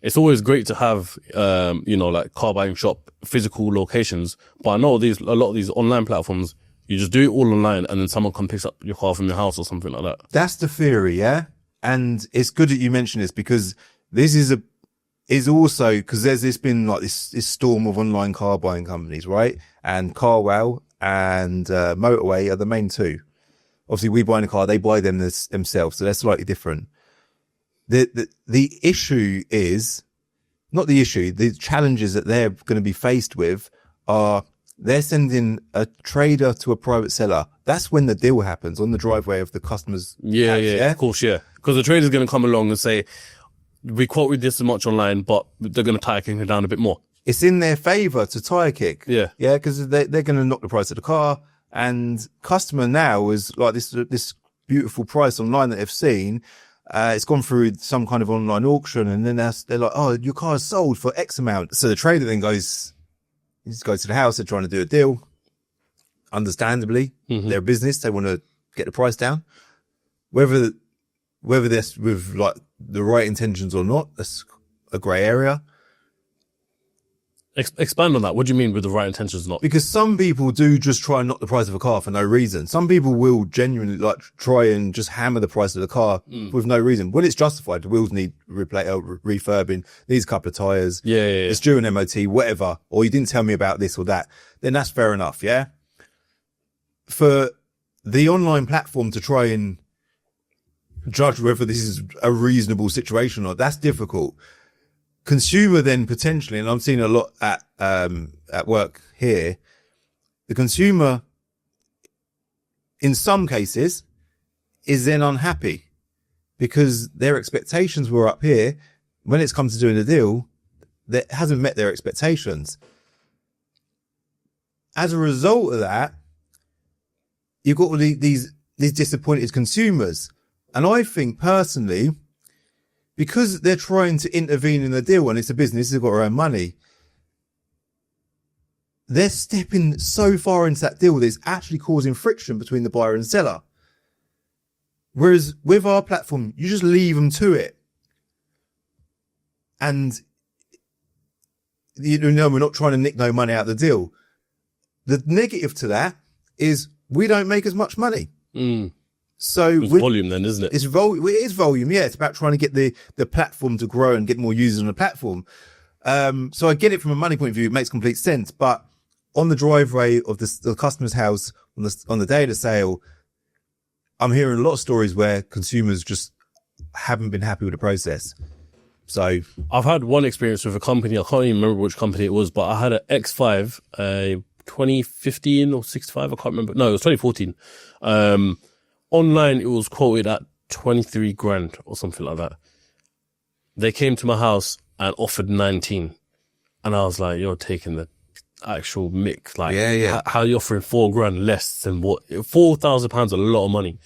it's always great to have, like car buying shop, physical locations. But I know a lot of these online platforms, you just do it all online and then someone comes picks up your car from your house or something like that. That's the theory, yeah? And it's good that you mention this because this is also, because there's been like this storm of online car buying companies, right? And Carwow and Motorway are the main two. Obviously, we buy a car, they buy them themselves, so they're slightly different. The issue is, not the issue, the challenges that they're going to be faced with are they're sending a trader to a private seller. That's when the deal happens, on the driveway of the customer's house, yeah? Of course, yeah. Because the trader's going to come along and say, we quoted this much online, but they're going to tire kick it down a bit more. It's in their favor to tire kick. Yeah. Yeah, because they're going to knock the price of the car. And customer now is like this beautiful price online that they've seen. It's gone through some kind of online auction, and then they're like, oh, your car is sold for X amount. So the trader then goes to the house, they're trying to do a deal. Understandably, they're a business, they want to get the price down. Whether that's with like the right intentions or not, that's a grey area. Expand on that. What do you mean with the right intentions or not? Because some people do just try and knock the price of a car for no reason. Some people will genuinely like try and just hammer the price of the car with no reason. When it's justified, the wheels need refurbing, needs a couple of tyres. Yeah. It's due an MOT, whatever. Or you didn't tell me about this or that. Then that's fair enough, yeah? For the online platform to try and judge whether this is a reasonable situation or not, that's difficult. Consumer then potentially, and I'm seeing a lot at work here, the consumer in some cases is then unhappy because their expectations were up here. When it's come to doing a deal, that hasn't met their expectations. As a result of that, you've got all these disappointed consumers. And I think personally, because they're trying to intervene in the deal and it's a business, they've got to earn money, they're stepping so far into that deal that it's actually causing friction between the buyer and seller. Whereas with our platform, you just leave them to it. And, we're not trying to nick no money out of the deal. The negative to that is we don't make as much money. So it's volume then, isn't it? It is volume, yeah. It's about trying to get the platform to grow and get more users on the platform. So I get it from a money point of view. It makes complete sense. But on the driveway of the customer's house on the day of the sale, I'm hearing a lot of stories where consumers just haven't been happy with the process. So I've had one experience with a company. I can't even remember which company it was, but I had an X5, 2015 or 65. I can't remember. No, it was 2014. Online, it was quoted at 23 grand or something like that. They came to my house and offered 19. And I was like, you're taking the actual mick. Like, how are you offering 4 grand less than what? £4,000 a lot of money.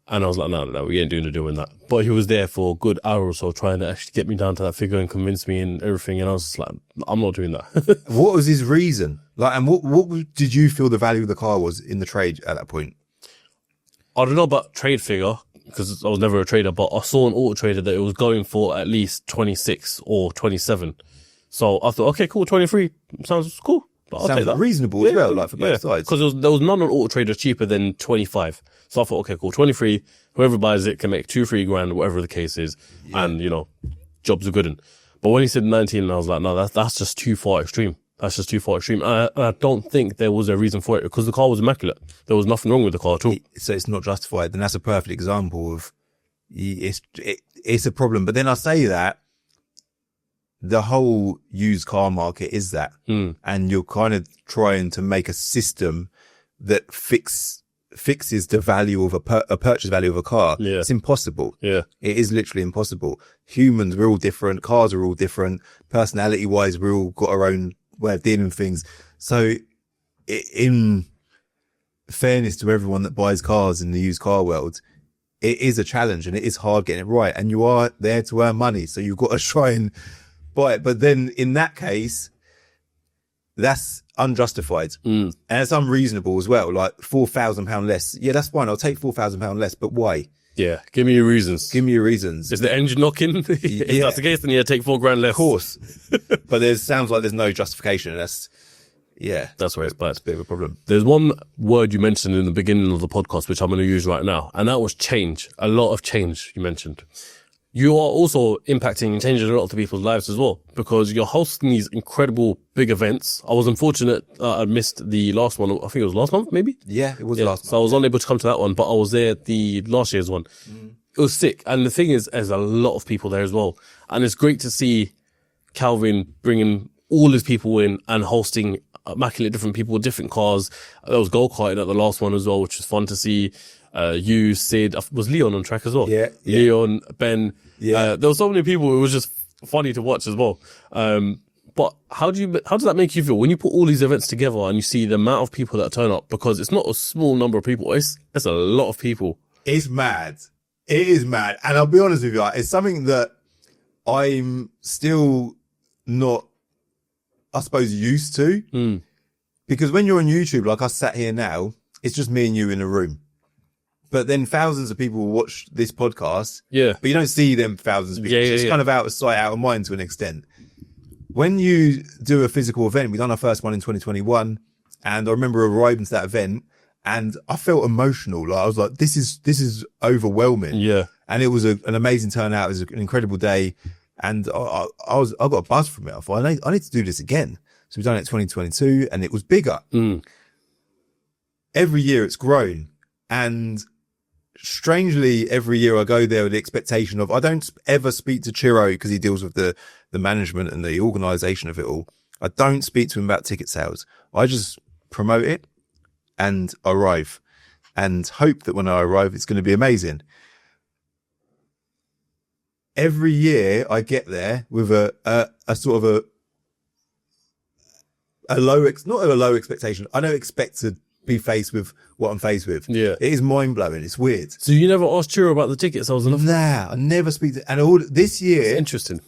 And I was like, no, we ain't doing a deal in that. But he was there for a good hour or so trying to actually get me down to that figure and convince me and everything. And I was just like, I'm not doing that. What was his reason? Like, and what did you feel the value of the car was in the trade at that point? I don't know about trade figure because I was never a trader, but I saw an auto trader that it was going for at least 26 or 27. So I thought, okay, cool, 23 sounds cool. But I'll take Sounds that. reasonable as well, like for both sides. Because there was none on Auto Trader cheaper than 25. So I thought, okay, cool, 23. Whoever buys it can make 2-3 grand, whatever the case is, and jobs are good. But when he said 19, I was like, no, that's just too far extreme. That's just too far extreme. I don't think there was a reason for it because the car was immaculate. There was nothing wrong with the car at all. So it's not justified. Then that's a perfect example of it's a problem. But then I say that the whole used car market is that, and you're kind of trying to make a system that fixes the value of a purchase value of a car. Yeah. It's impossible. Yeah. It is literally impossible. Humans, we're all different. Cars are all different. Personality wise, we're all got our own way of dealing with things. So in fairness to everyone that buys cars in the used car world, it is a challenge and it is hard getting it right. And you are there to earn money. So you've got to try and buy it. But then in that case, that's unjustified and it's unreasonable as well. Like £4,000 less. Yeah, that's fine. I'll take £4,000 less, but why? Yeah. Give me your reasons. Give me your reasons. Is the engine knocking? If that's the case, then take 4 grand less. Of course. But sounds like there's no justification. That's where it's bad. a bit of a problem. There's one word you mentioned in the beginning of the podcast, which I'm going to use right now, and that was change. A lot of change you mentioned. You are also impacting and changing a lot of people's lives as well, because you're hosting these incredible big events. I was unfortunate I missed the last one. I think it was last month, maybe? Yeah, it was last month. So I was unable to come to that one, but I was there at the last year's one. It was sick. And the thing is, there's a lot of people there as well. And it's great to see Calvin bringing all his people in and hosting immaculate different people with different cars. There was go-karting at the last one as well, which was fun to see. You, Sid, was Leon on track as well? Yeah. Leon, Ben. Yeah. There were so many people. It was just funny to watch as well. But how does that make you feel when you put all these events together and you see the amount of people that turn up? Because it's not a small number of people. It's a lot of people. It's mad. It is mad. And I'll be honest with you, it's something that I'm still not, I suppose, used to. Because when you're on YouTube, like I sat here now, it's just me and you in a room. But then thousands of people will watch this podcast. Yeah. But you don't see them thousands of people. It's kind of out of sight, out of mind to an extent. When you do a physical event, we done our first one in 2021. And I remember arriving to that event and I felt emotional. Like I was like, this is overwhelming. Yeah. And it was an amazing turnout. It was an incredible day. And I got a buzz from it. I thought, I need to do this again. So we've done it in 2022 and it was bigger. Every year it's grown. And strangely, every year I go there with the expectation of, I don't ever speak to Chiro because he deals with the management and the organisation of it all. I don't speak to him about ticket sales. I just promote it and arrive and hope that when I arrive, it's going to be amazing. Every year I get there with a sort of not a low expectation. I don't expect to be faced with what I'm faced with. Yeah. It is mind blowing. It's weird. So you never asked Chiro about the tickets? Nah, I never speak to, and all this year. It's interesting.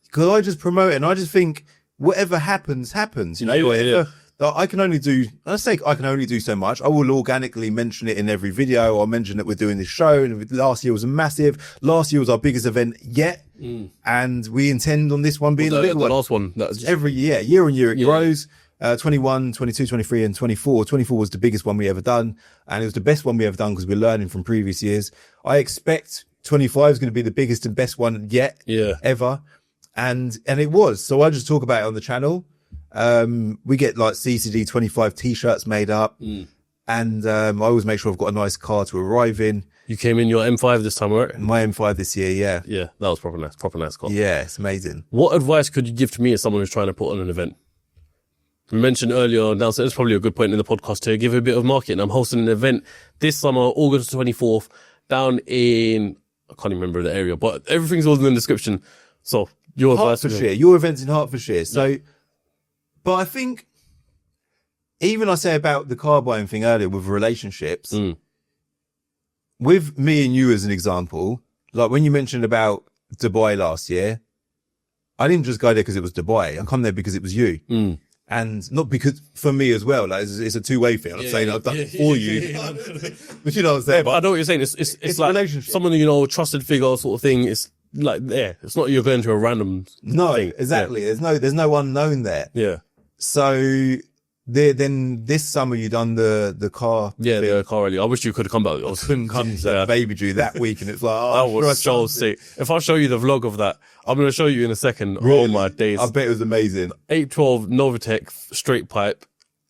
Because I just promote it and I just think whatever happens, happens. You know, I can only do so much. I will organically mention it in every video. I'll mention that we're doing this show and last year was massive. Last year was our biggest event yet. And we intend on this one being the big one. The last one. Every year on year it grows. 21, 22, 23 and 24. 24 was the biggest one we ever done. And it was the best one we ever done because we're learning from previous years. I expect 25 is going to be the biggest and best one yet ever. And it was. So I just talk about it on the channel. We get like CCD 25 t-shirts made up. And I always make sure I've got a nice car to arrive in. You came in your M5 this time, right? My M5 this year, yeah. Yeah, that was proper nice car. Yeah, it's amazing. What advice could you give to me as someone who's trying to put on an event? We mentioned earlier, Nelson, it's probably a good point in the podcast to give a bit of marketing. I'm hosting an event this summer, August 24th, down in, I can't even remember the area, but everything's all in the description. So your advice. Hertfordshire, your event's in Hertfordshire. So, but I think, even I say about the car buying thing earlier with relationships, with me and you as an example, like when you mentioned about Dubai last year, I didn't just go there because it was Dubai. I come there because it was you. And not because for me as well, like it's a two-way thing. I'm saying I've done it for you, but you know what I'm saying. Yeah, but I know what you're saying. It's like relationship. Someone trusted figure sort of thing. It's like it's not you're going to a random. No, thing. exactly. Yeah. There's no unknown there. Yeah. So Then this summer you done the car. Yeah, thing. the car rally. I wish you could have come back. I Couldn't come to the baby drew that week, and it's like, That was so sick. If I show you the vlog of that, I'm going to show you in a second. Oh my days. I bet it was amazing. 812 Novitec straight pipe.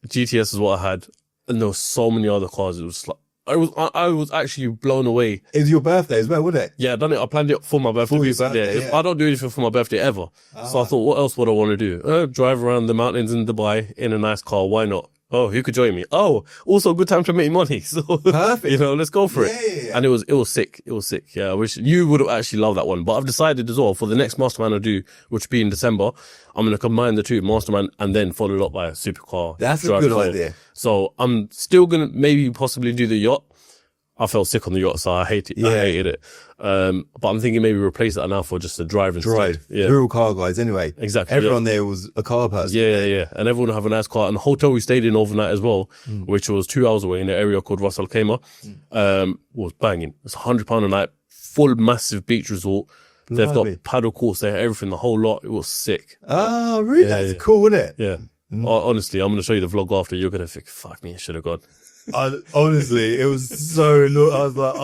GTS is what I had. And there were so many other cars. It was like, I was actually blown away. It was your birthday as well, wasn't it? Yeah, I done it. I planned it for my birthday. For your birthday, yeah. I don't do anything for my birthday ever. So I thought, what else would I want to do? Drive around the mountains in Dubai in a nice car. Why not? Oh, who could join me? Oh, also a good time to make money. So Perfect. let's go for it. Yeah. And it was sick. It was sick. Yeah, I wish you would have actually loved that one. But I've decided as well for the next mastermind I do, which will be in December, I'm going to combine the two, mastermind and then follow it up by a supercar. That's a drive good car. idea. So I'm still going to maybe possibly do the yacht. I felt sick on the yacht, so I hated it. But I'm thinking maybe replace that now for just a drive instead. Yeah. We're all car guys anyway. Exactly. Everyone there was a car person. Yeah. And everyone have a nice car. And the hotel we stayed in overnight as well, which was 2 hours away in an area called Ras Al Khaimah, was banging. It's £100 a night, full massive beach resort. They've got paddle courts there, everything, the whole lot. It was sick. Oh, really? That's cool, isn't it? Yeah. Honestly, I'm going to show you the vlog after. You're going to think, fuck me, I should have gone. Honestly, it was so. I was like,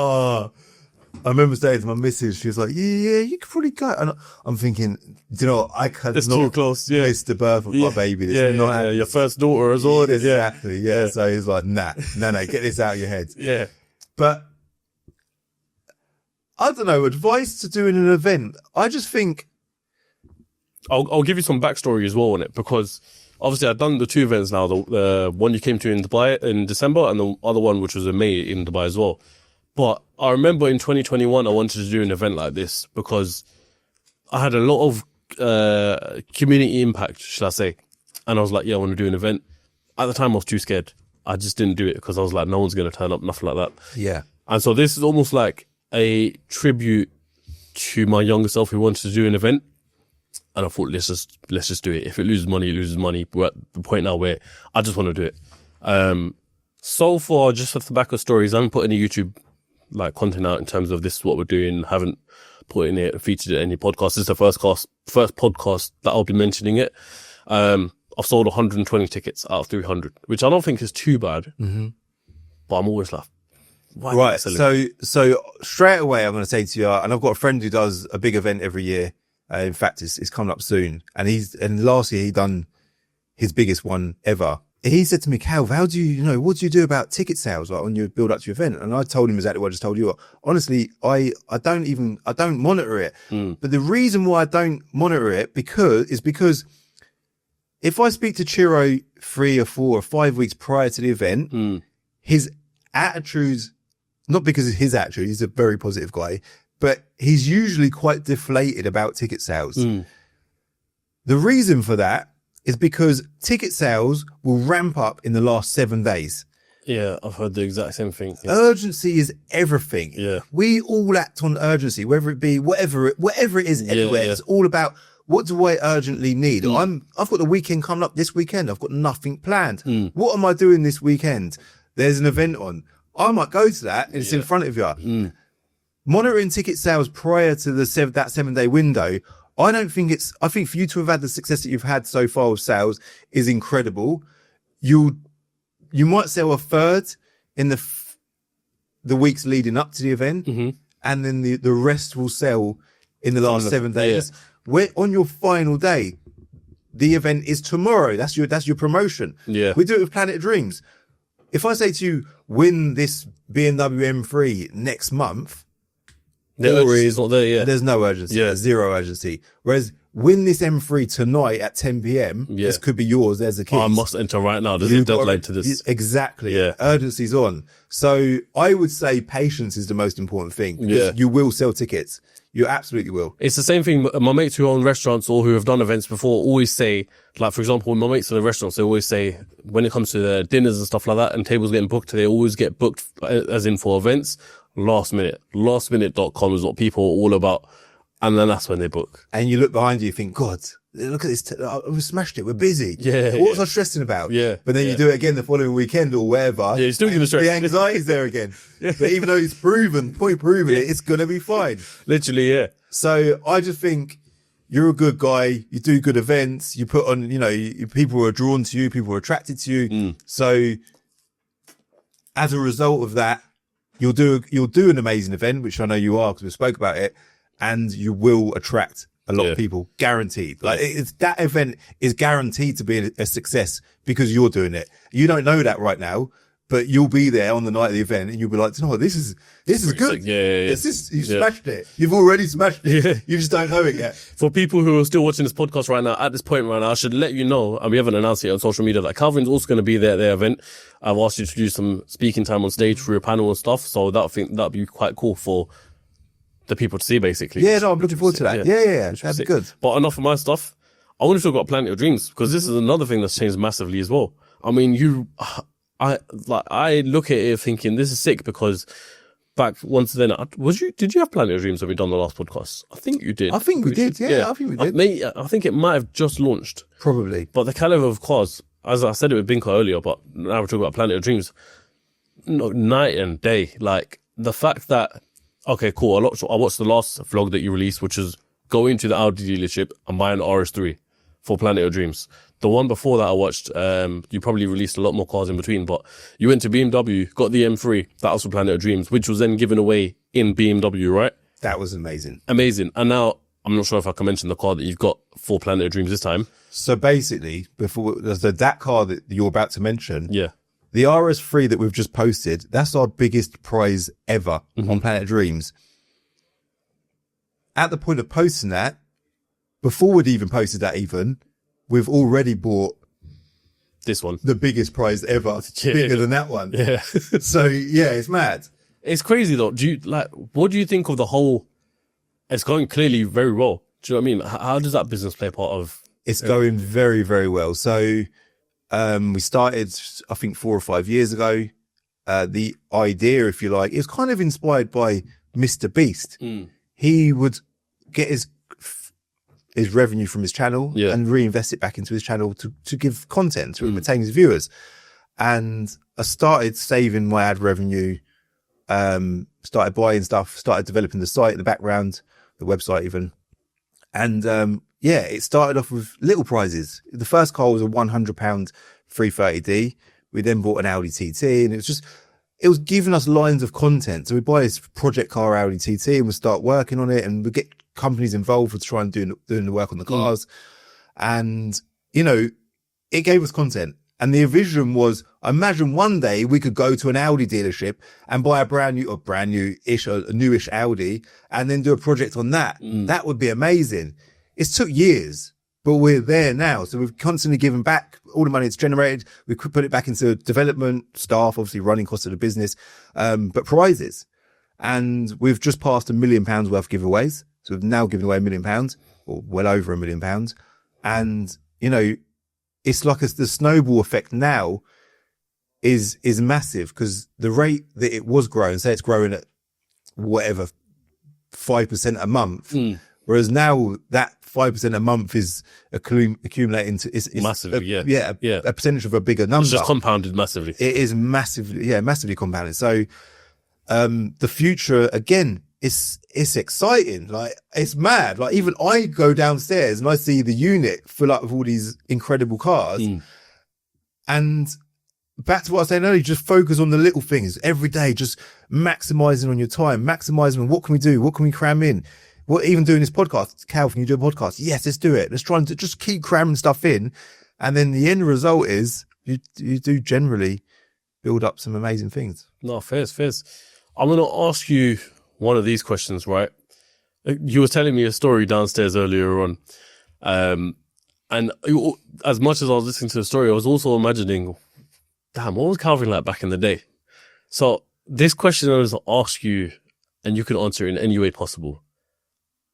I remember saying to my missus, she was like, yeah, you could probably go. And I'm thinking, do you know what? I could It's not too close. Yeah. miss the birth of my baby. It's Yeah, not your first daughter as well. Exactly. Yeah. So he's like, no, get this out of your head. Yeah. But I don't know, advice to doing an event. I just think. I'll give you some backstory as well on it, because obviously I've done the two events now. The one you came to in Dubai in December, and the other one, which was in May in Dubai as well. But I remember in 2021, I wanted to do an event like this because I had a lot of community impact, should I say. And I was like, yeah, I want to do an event. At the time, I was too scared. I just didn't do it because I was like, no one's going to turn up, nothing like that. Yeah. And so this is almost like a tribute to my younger self who wanted to do an event. And I thought, let's just do it. If it loses money, it loses money. We're at the point now where I just want to do it. So far, just off the back of stories, I haven't put any YouTube content out in terms of this is what we're doing. Haven't put in it, featured it in any podcast. This is the first podcast that I'll be mentioning it. I've sold 120 tickets out of 300, which I don't think is too bad. Mm-hmm. But I'm always like, why right. So straight away, I'm going to say to you, and I've got a friend who does a big event every year. In fact, it's coming up soon. And last year he done his biggest one ever. He said to me, Calv, how do what do you do about ticket sales when you build up to your event? And I told him exactly what I just told you. Honestly, I don't monitor it. But the reason why I don't monitor it is because if I speak to Chiro 3 or 4 or 5 weeks prior to the event, his attitudes, not because of his attitude, he's a very positive guy, but he's usually quite deflated about ticket sales. The reason for that is because ticket sales will ramp up in the last 7 days. Yeah, I've heard the exact same thing. Yeah. Urgency is everything. Yeah. We all act on urgency, whether it be whatever it is anywhere. Yeah. It's all about, what do I urgently need? I've got the weekend coming up this weekend. I've got nothing planned. What am I doing this weekend? There's an event on. I might go to that and it's in front of you. Monitoring ticket sales prior to that 7-day window, I think for you to have had the success that you've had so far with sales is incredible. You might sell a third in the weeks leading up to the event, and then the rest will sell in the last 7 days. Where on your final day, the event is tomorrow. That's your promotion. Yeah. We do it with Planet Dreams. If I say to you, win this BMW M3 next month, the urgency is not there yet. There's no urgency. Yeah. There's zero urgency. Whereas win this M3 tonight at 10 p.m. This could be yours. There's the keys. I must enter right now. There's a deadline to this. Exactly. Yeah. Urgency's on. So I would say patience is the most important thing. Because you will sell tickets. You absolutely will. It's the same thing. My mates who own restaurants or who have done events before always say, for example, when my mates own restaurants, they always say when it comes to the dinners and stuff like that and tables getting booked, they always get booked as in for events. Last minute.com is what people are all about. And then that's when they book. And you look behind you, you think, God, look at this. We smashed it. We're busy. Yeah. What was I stressing about? Yeah. But then you do it again the following weekend or wherever. Yeah, you're still going to stress. The anxiety's there again. But even though it's proven, it's going to be fine. Literally, yeah. So I just think you're a good guy. You do good events. You put on, people are drawn to you. People are attracted to you. So as a result of that, you'll do an amazing event, which I know you are because we spoke about it, and you will attract a lot of people, guaranteed. Like that event is guaranteed to be a success because you're doing it. You don't know that right now, but you'll be there on the night of the event and you'll be like, no, this is good. Yeah. You smashed it. You've already smashed it. Yeah. You just don't know it yet. For people who are still watching this podcast right now, at this point right now, I should let you know, and we haven't announced it on social media, that Calvin's also going to be there at their event. I've asked you to do some speaking time on stage through a panel and stuff. So that'd be quite cool for the people to see, basically. Yeah, no, I'm looking forward to that. Yeah. That'd be good. But enough of my stuff. I want to talk about Planet of Dreams, because this is another thing that's changed massively as well. I mean, I look at it thinking this is sick, because back once then, did you have Planet of Dreams when we done the last podcast? I think you did. I think we did. Yeah, I think we did. I think it might have just launched. Probably. But the caliber of cars, as I said it with Binko earlier, but now we're talking about Planet of Dreams, night and day. Like the fact that, okay, cool. I watched the last vlog that you released, which is going to the Audi dealership and buying an RS3 for Planet of Dreams. The one before that I watched, you probably released a lot more cars in between, but you went to BMW, got the M3, that was for Planet of Dreams, which was then given away in BMW, right? That was amazing. Amazing. And now, I'm not sure if I can mention the car that you've got for Planet of Dreams this time. So basically, that car that you're about to mention, Yeah. the RS3 that we've just posted, that's our biggest prize ever on Planet of Dreams. At the point of posting that, before we'd even posted that we've already bought This one. the biggest prize ever, bigger than that one. Yeah. So yeah, it's mad. It's crazy though. What do you think of the whole, it's going clearly very well. Do you know what I mean? How does that business play a part of? It's going very, very well. So, we started, I think 4 or 5 years ago. The idea, if you like, is kind of inspired by Mr. Beast. He would get his revenue from his channel and reinvest it back into his channel to give content, to retain his viewers. And I started saving my ad revenue, started buying stuff, started developing the site in the background, the website even. And, it started off with little prizes. The first car was a £100 330D. We then bought an Audi TT, and it was giving us lines of content. So we buy this project car Audi TT and we start working on it, and we get companies involved with trying doing the work on the cars. And, it gave us content. And the vision was, imagine one day we could go to an Audi dealership and buy a newish Audi, and then do a project on that. That would be amazing. It's took years, but we're there now. So we've constantly given back all the money it's generated. We could put it back into development, staff, obviously running costs of the business, but prizes. And we've just passed £1 million worth of giveaways. So we've now given away £1 million, or well over £1 million. And, it's like the snowball effect now is massive, because the rate that it was growing, say it's growing at whatever, 5% a month. Whereas now that 5% a month is accumulating to, it's massively, a percentage of a bigger number. It's just compounded massively. It is massively compounded. So, the future, again, it's exciting. Like, it's mad. Like, even I go downstairs and I see the unit fill up with all these incredible cars. And back to what I was saying earlier, just focus on the little things every day, just maximizing on your time, maximizing on what can we do? What can we cram in? Even doing this podcast, Cal, can you do a podcast? Yes, let's do it. Let's try and just keep cramming stuff in. And then the end result is you do generally build up some amazing things. No, fairs. I'm going to ask you one of these questions, right? You were telling me a story downstairs earlier on. And as much as I was listening to the story, I was also imagining, damn, what was Calvin like back in the day? So this question I was to ask you, and you can answer it in any way possible,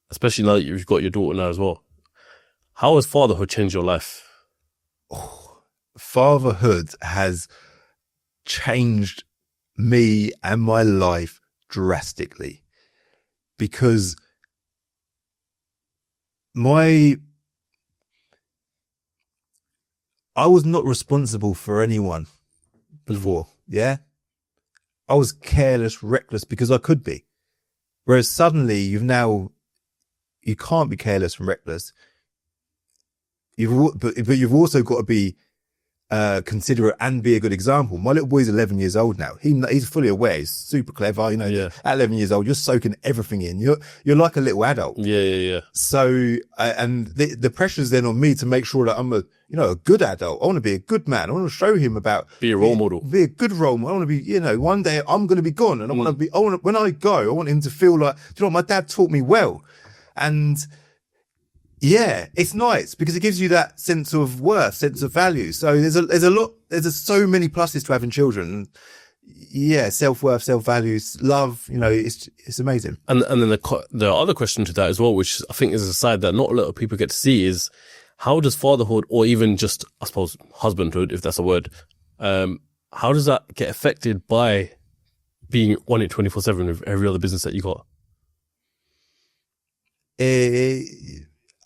especially now that you've got your daughter now as well. How has fatherhood changed your life? Fatherhood has changed me and my life drastically, because I was not responsible for anyone before. Yeah. I was careless, reckless, because I could be. Whereas suddenly you've now, you can't be careless and reckless. But you've also got to be considerate and be a good example. My little boy's 11 years old now. He's fully aware. He's super clever. You know, at 11 years old, you're soaking everything in. You're like a little adult. Yeah. So, and the pressure's then on me to make sure that I'm a good adult. I want to be a good man. I want to show him about be a role model, be a good role model. I want to be, one day I'm going to be gone, and when I go, I want him to feel like, my dad taught me well. And yeah, it's nice because it gives you that sense of worth, sense of value. So there's so many pluses to having children. Yeah, self-worth, self-value, love, it's amazing. And then the other question to that as well, which I think is a side that not a lot of people get to see, is how does fatherhood, or even just, I suppose, husbandhood, if that's a word, how does that get affected by being on it 24/7 with every other business that you got?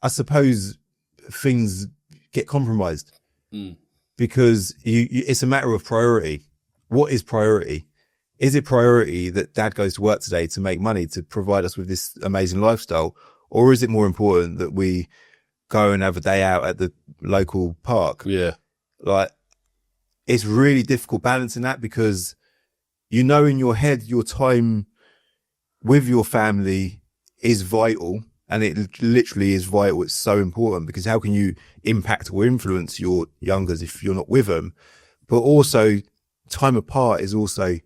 I suppose things get compromised because it's a matter of priority. What is priority? Is it priority that dad goes to work today to make money to provide us with this amazing lifestyle? Or is it more important that we go and have a day out at the local park? Yeah. Like, it's really difficult balancing that because in your head, your time with your family is vital. And it literally is vital. It's so important because how can you impact or influence your youngers if you're not with them? But also, time apart is also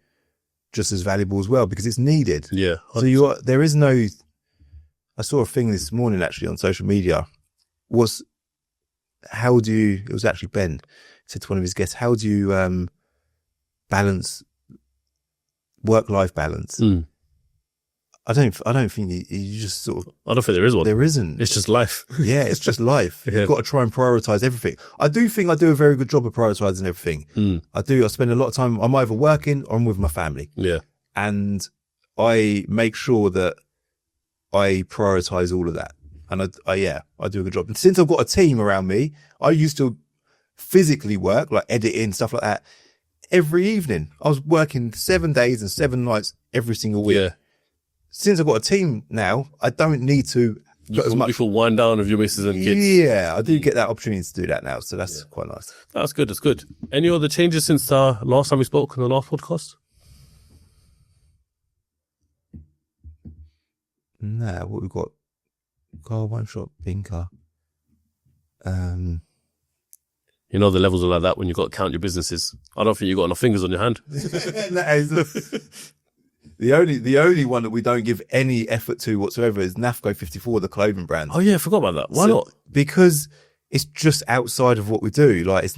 just as valuable as well because it's needed. Yeah. So I saw a thing this morning actually on social media. It was actually Ben said to one of his guests, how do you balance work-life balance? I don't think you just sort of. I don't think there is one. There isn't. It's just life. Yeah, it's just life. Yeah. You've got to try and prioritize everything. I do think I do a very good job of prioritizing everything. I do. I spend a lot of time. I'm either working or I'm with my family. Yeah, and I make sure that I prioritize all of that. And I do a good job. And since I've got a team around me, I used to physically work, like editing, stuff like that, every evening. I was working 7 days and 7 nights every single week. Yeah. Since I've got a team now, I don't need to put as much. You can wind down with your missus and kids. Yeah, I do get that opportunity to do that now. So that's quite nice. That's good. That's good. Any other changes since last time we spoke on the last podcast? Nah, what we've got? Car, wine shop, bin car. The levels are like that when you got to count your businesses. I don't think you got enough fingers on your hand. The only one that we don't give any effort to whatsoever is NAFCO 54, the clothing brand. Oh yeah, I forgot about that. Why not? Because it's just outside of what we do. Like it's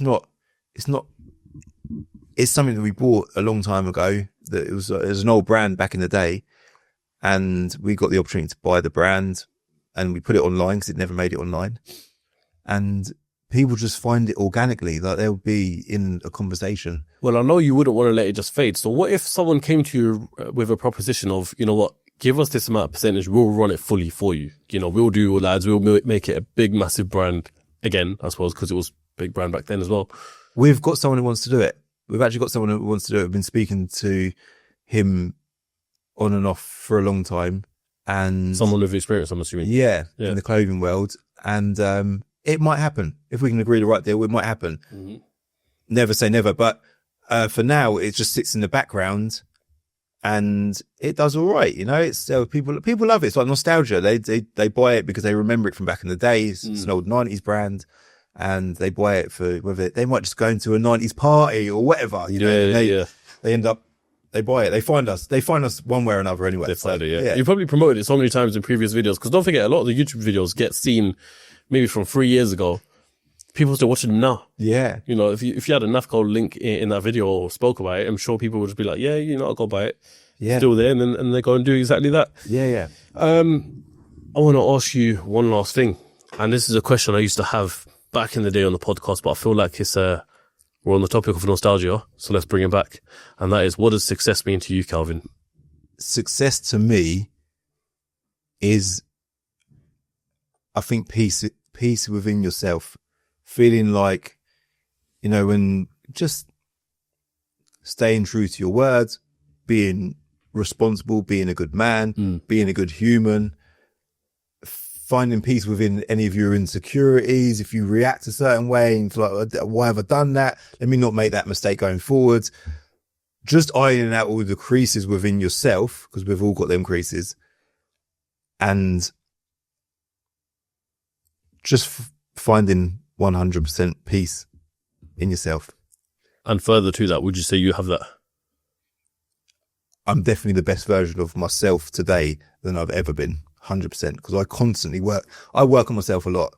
something that we bought a long time ago. That it was an old brand back in the day, and we got the opportunity to buy the brand, and we put it online because it never made it online, and people just find it organically, like they'll be in a conversation. Well, I know you wouldn't want to let it just fade. So what if someone came to you with a proposition of, you know what, give us this amount of percentage, we'll run it fully for you. We'll do all ads, we'll make it a big, massive brand again, I suppose, because it was a big brand back then as well. We've got someone who wants to do it. We've actually got someone who wants to do it. We've been speaking to him on and off for a long time. And someone with experience, I'm assuming. Yeah, in the clothing world. And it might happen. If we can agree the right deal, it might happen. Mm-hmm. Never say never. But for now, it just sits in the background and it does all right. It's people love it. It's like nostalgia. They buy it because they remember it from back in the day. It's an old 90s brand. And they buy it for whether they might just go into a 90s party or whatever. They end up, they buy it. They find us one way or another anyway. They find it, yeah. You probably promoted it so many times in previous videos because don't forget, a lot of the YouTube videos get seen maybe from 3 years ago. People still watching them now. Yeah. If you had a NAFCO link in that video or spoke about it, I'm sure people would just be like, yeah, I'll go buy it. Yeah. Still there. And they go and do exactly that. Yeah. I want to ask you one last thing. And this is a question I used to have back in the day on the podcast, but I feel like it's we're on the topic of nostalgia, so let's bring it back. And that is, what does success mean to you, Calvin? Success to me is, I think, peace within yourself, feeling like, when just staying true to your words, being responsible, being a good man, being a good human, finding peace within any of your insecurities. If you react a certain way and feel like, why have I done that? Let me not make that mistake going forwards. Just ironing out all the creases within yourself, because we've all got them creases, and just finding 100% peace in yourself. And further to that, would you say you have that? I'm definitely the best version of myself today than I've ever been. 100%, because I constantly work on myself a lot.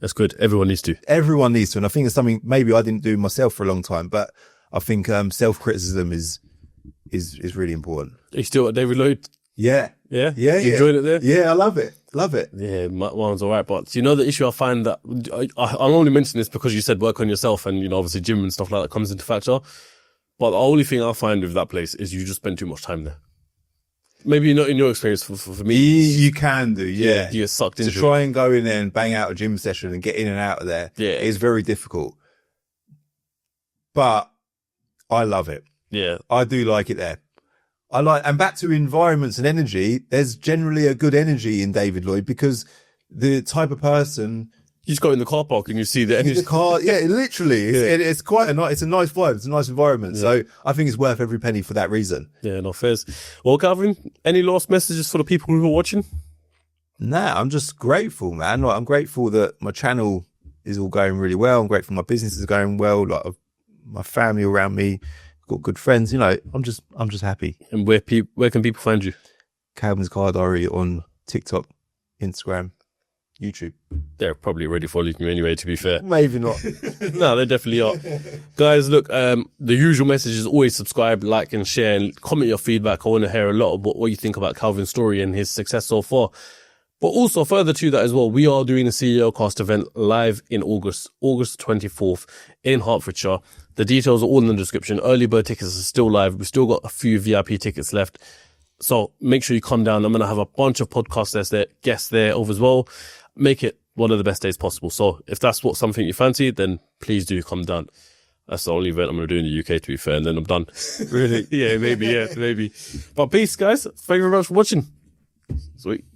That's good. Everyone needs to. Everyone needs to. And I think it's something maybe I didn't do myself for a long time, but I think self-criticism is really important. Are you still at David Lloyd? Yeah. Yeah? Yeah. You enjoying it there? Yeah, I love it. Love it. Yeah, my one's all right. But you know, the issue I find that I'll only mention this because you said work on yourself and, you know, obviously gym and stuff like that comes into factor. But the only thing I find with that place is you just spend too much time there. Maybe not in your experience. For me, you can do, yeah. You get sucked into to try and go in there and bang out a gym session and get in and out of there. Yeah, it's very difficult. But I love it. Yeah, I do like it there. And back to environments and energy. There's generally a good energy in David Lloyd because the type of person. You just go in the car park and you see the energy. The car, yeah, literally. It's quite it's a nice vibe. It's a nice environment. Yeah. So I think it's worth every penny for that reason. Yeah, no fairs. Well, Calvin, any last messages for the people who are watching? Nah, I'm just grateful, man. Like, I'm grateful that my channel is all going really well. I'm grateful my business is going well. Like my family around me, got good friends. You know, I'm just happy. And where can people find you? Calvin's Car Diary on TikTok, Instagram, YouTube. They're probably already following you anyway, to be fair. Maybe not. No, they definitely are. Guys, look, the usual message is always subscribe, like and share and comment your feedback. I want to hear a lot about what you think about Calvin's story and his success so far. But also further to that as well, we are doing a CEO Cast event live in August 24th in Hertfordshire. The details are all in the description. Early bird tickets are still live. We've still got a few VIP tickets left. So make sure you come down. I'm going to have a bunch of podcast guests there over as well. Make it one of the best days possible. So if that's something you fancy, then please do come down. That's the only event I'm going to do in the UK, to be fair, and then I'm done. Really? Yeah, maybe. But peace, guys. Thank you very much for watching. Sweet.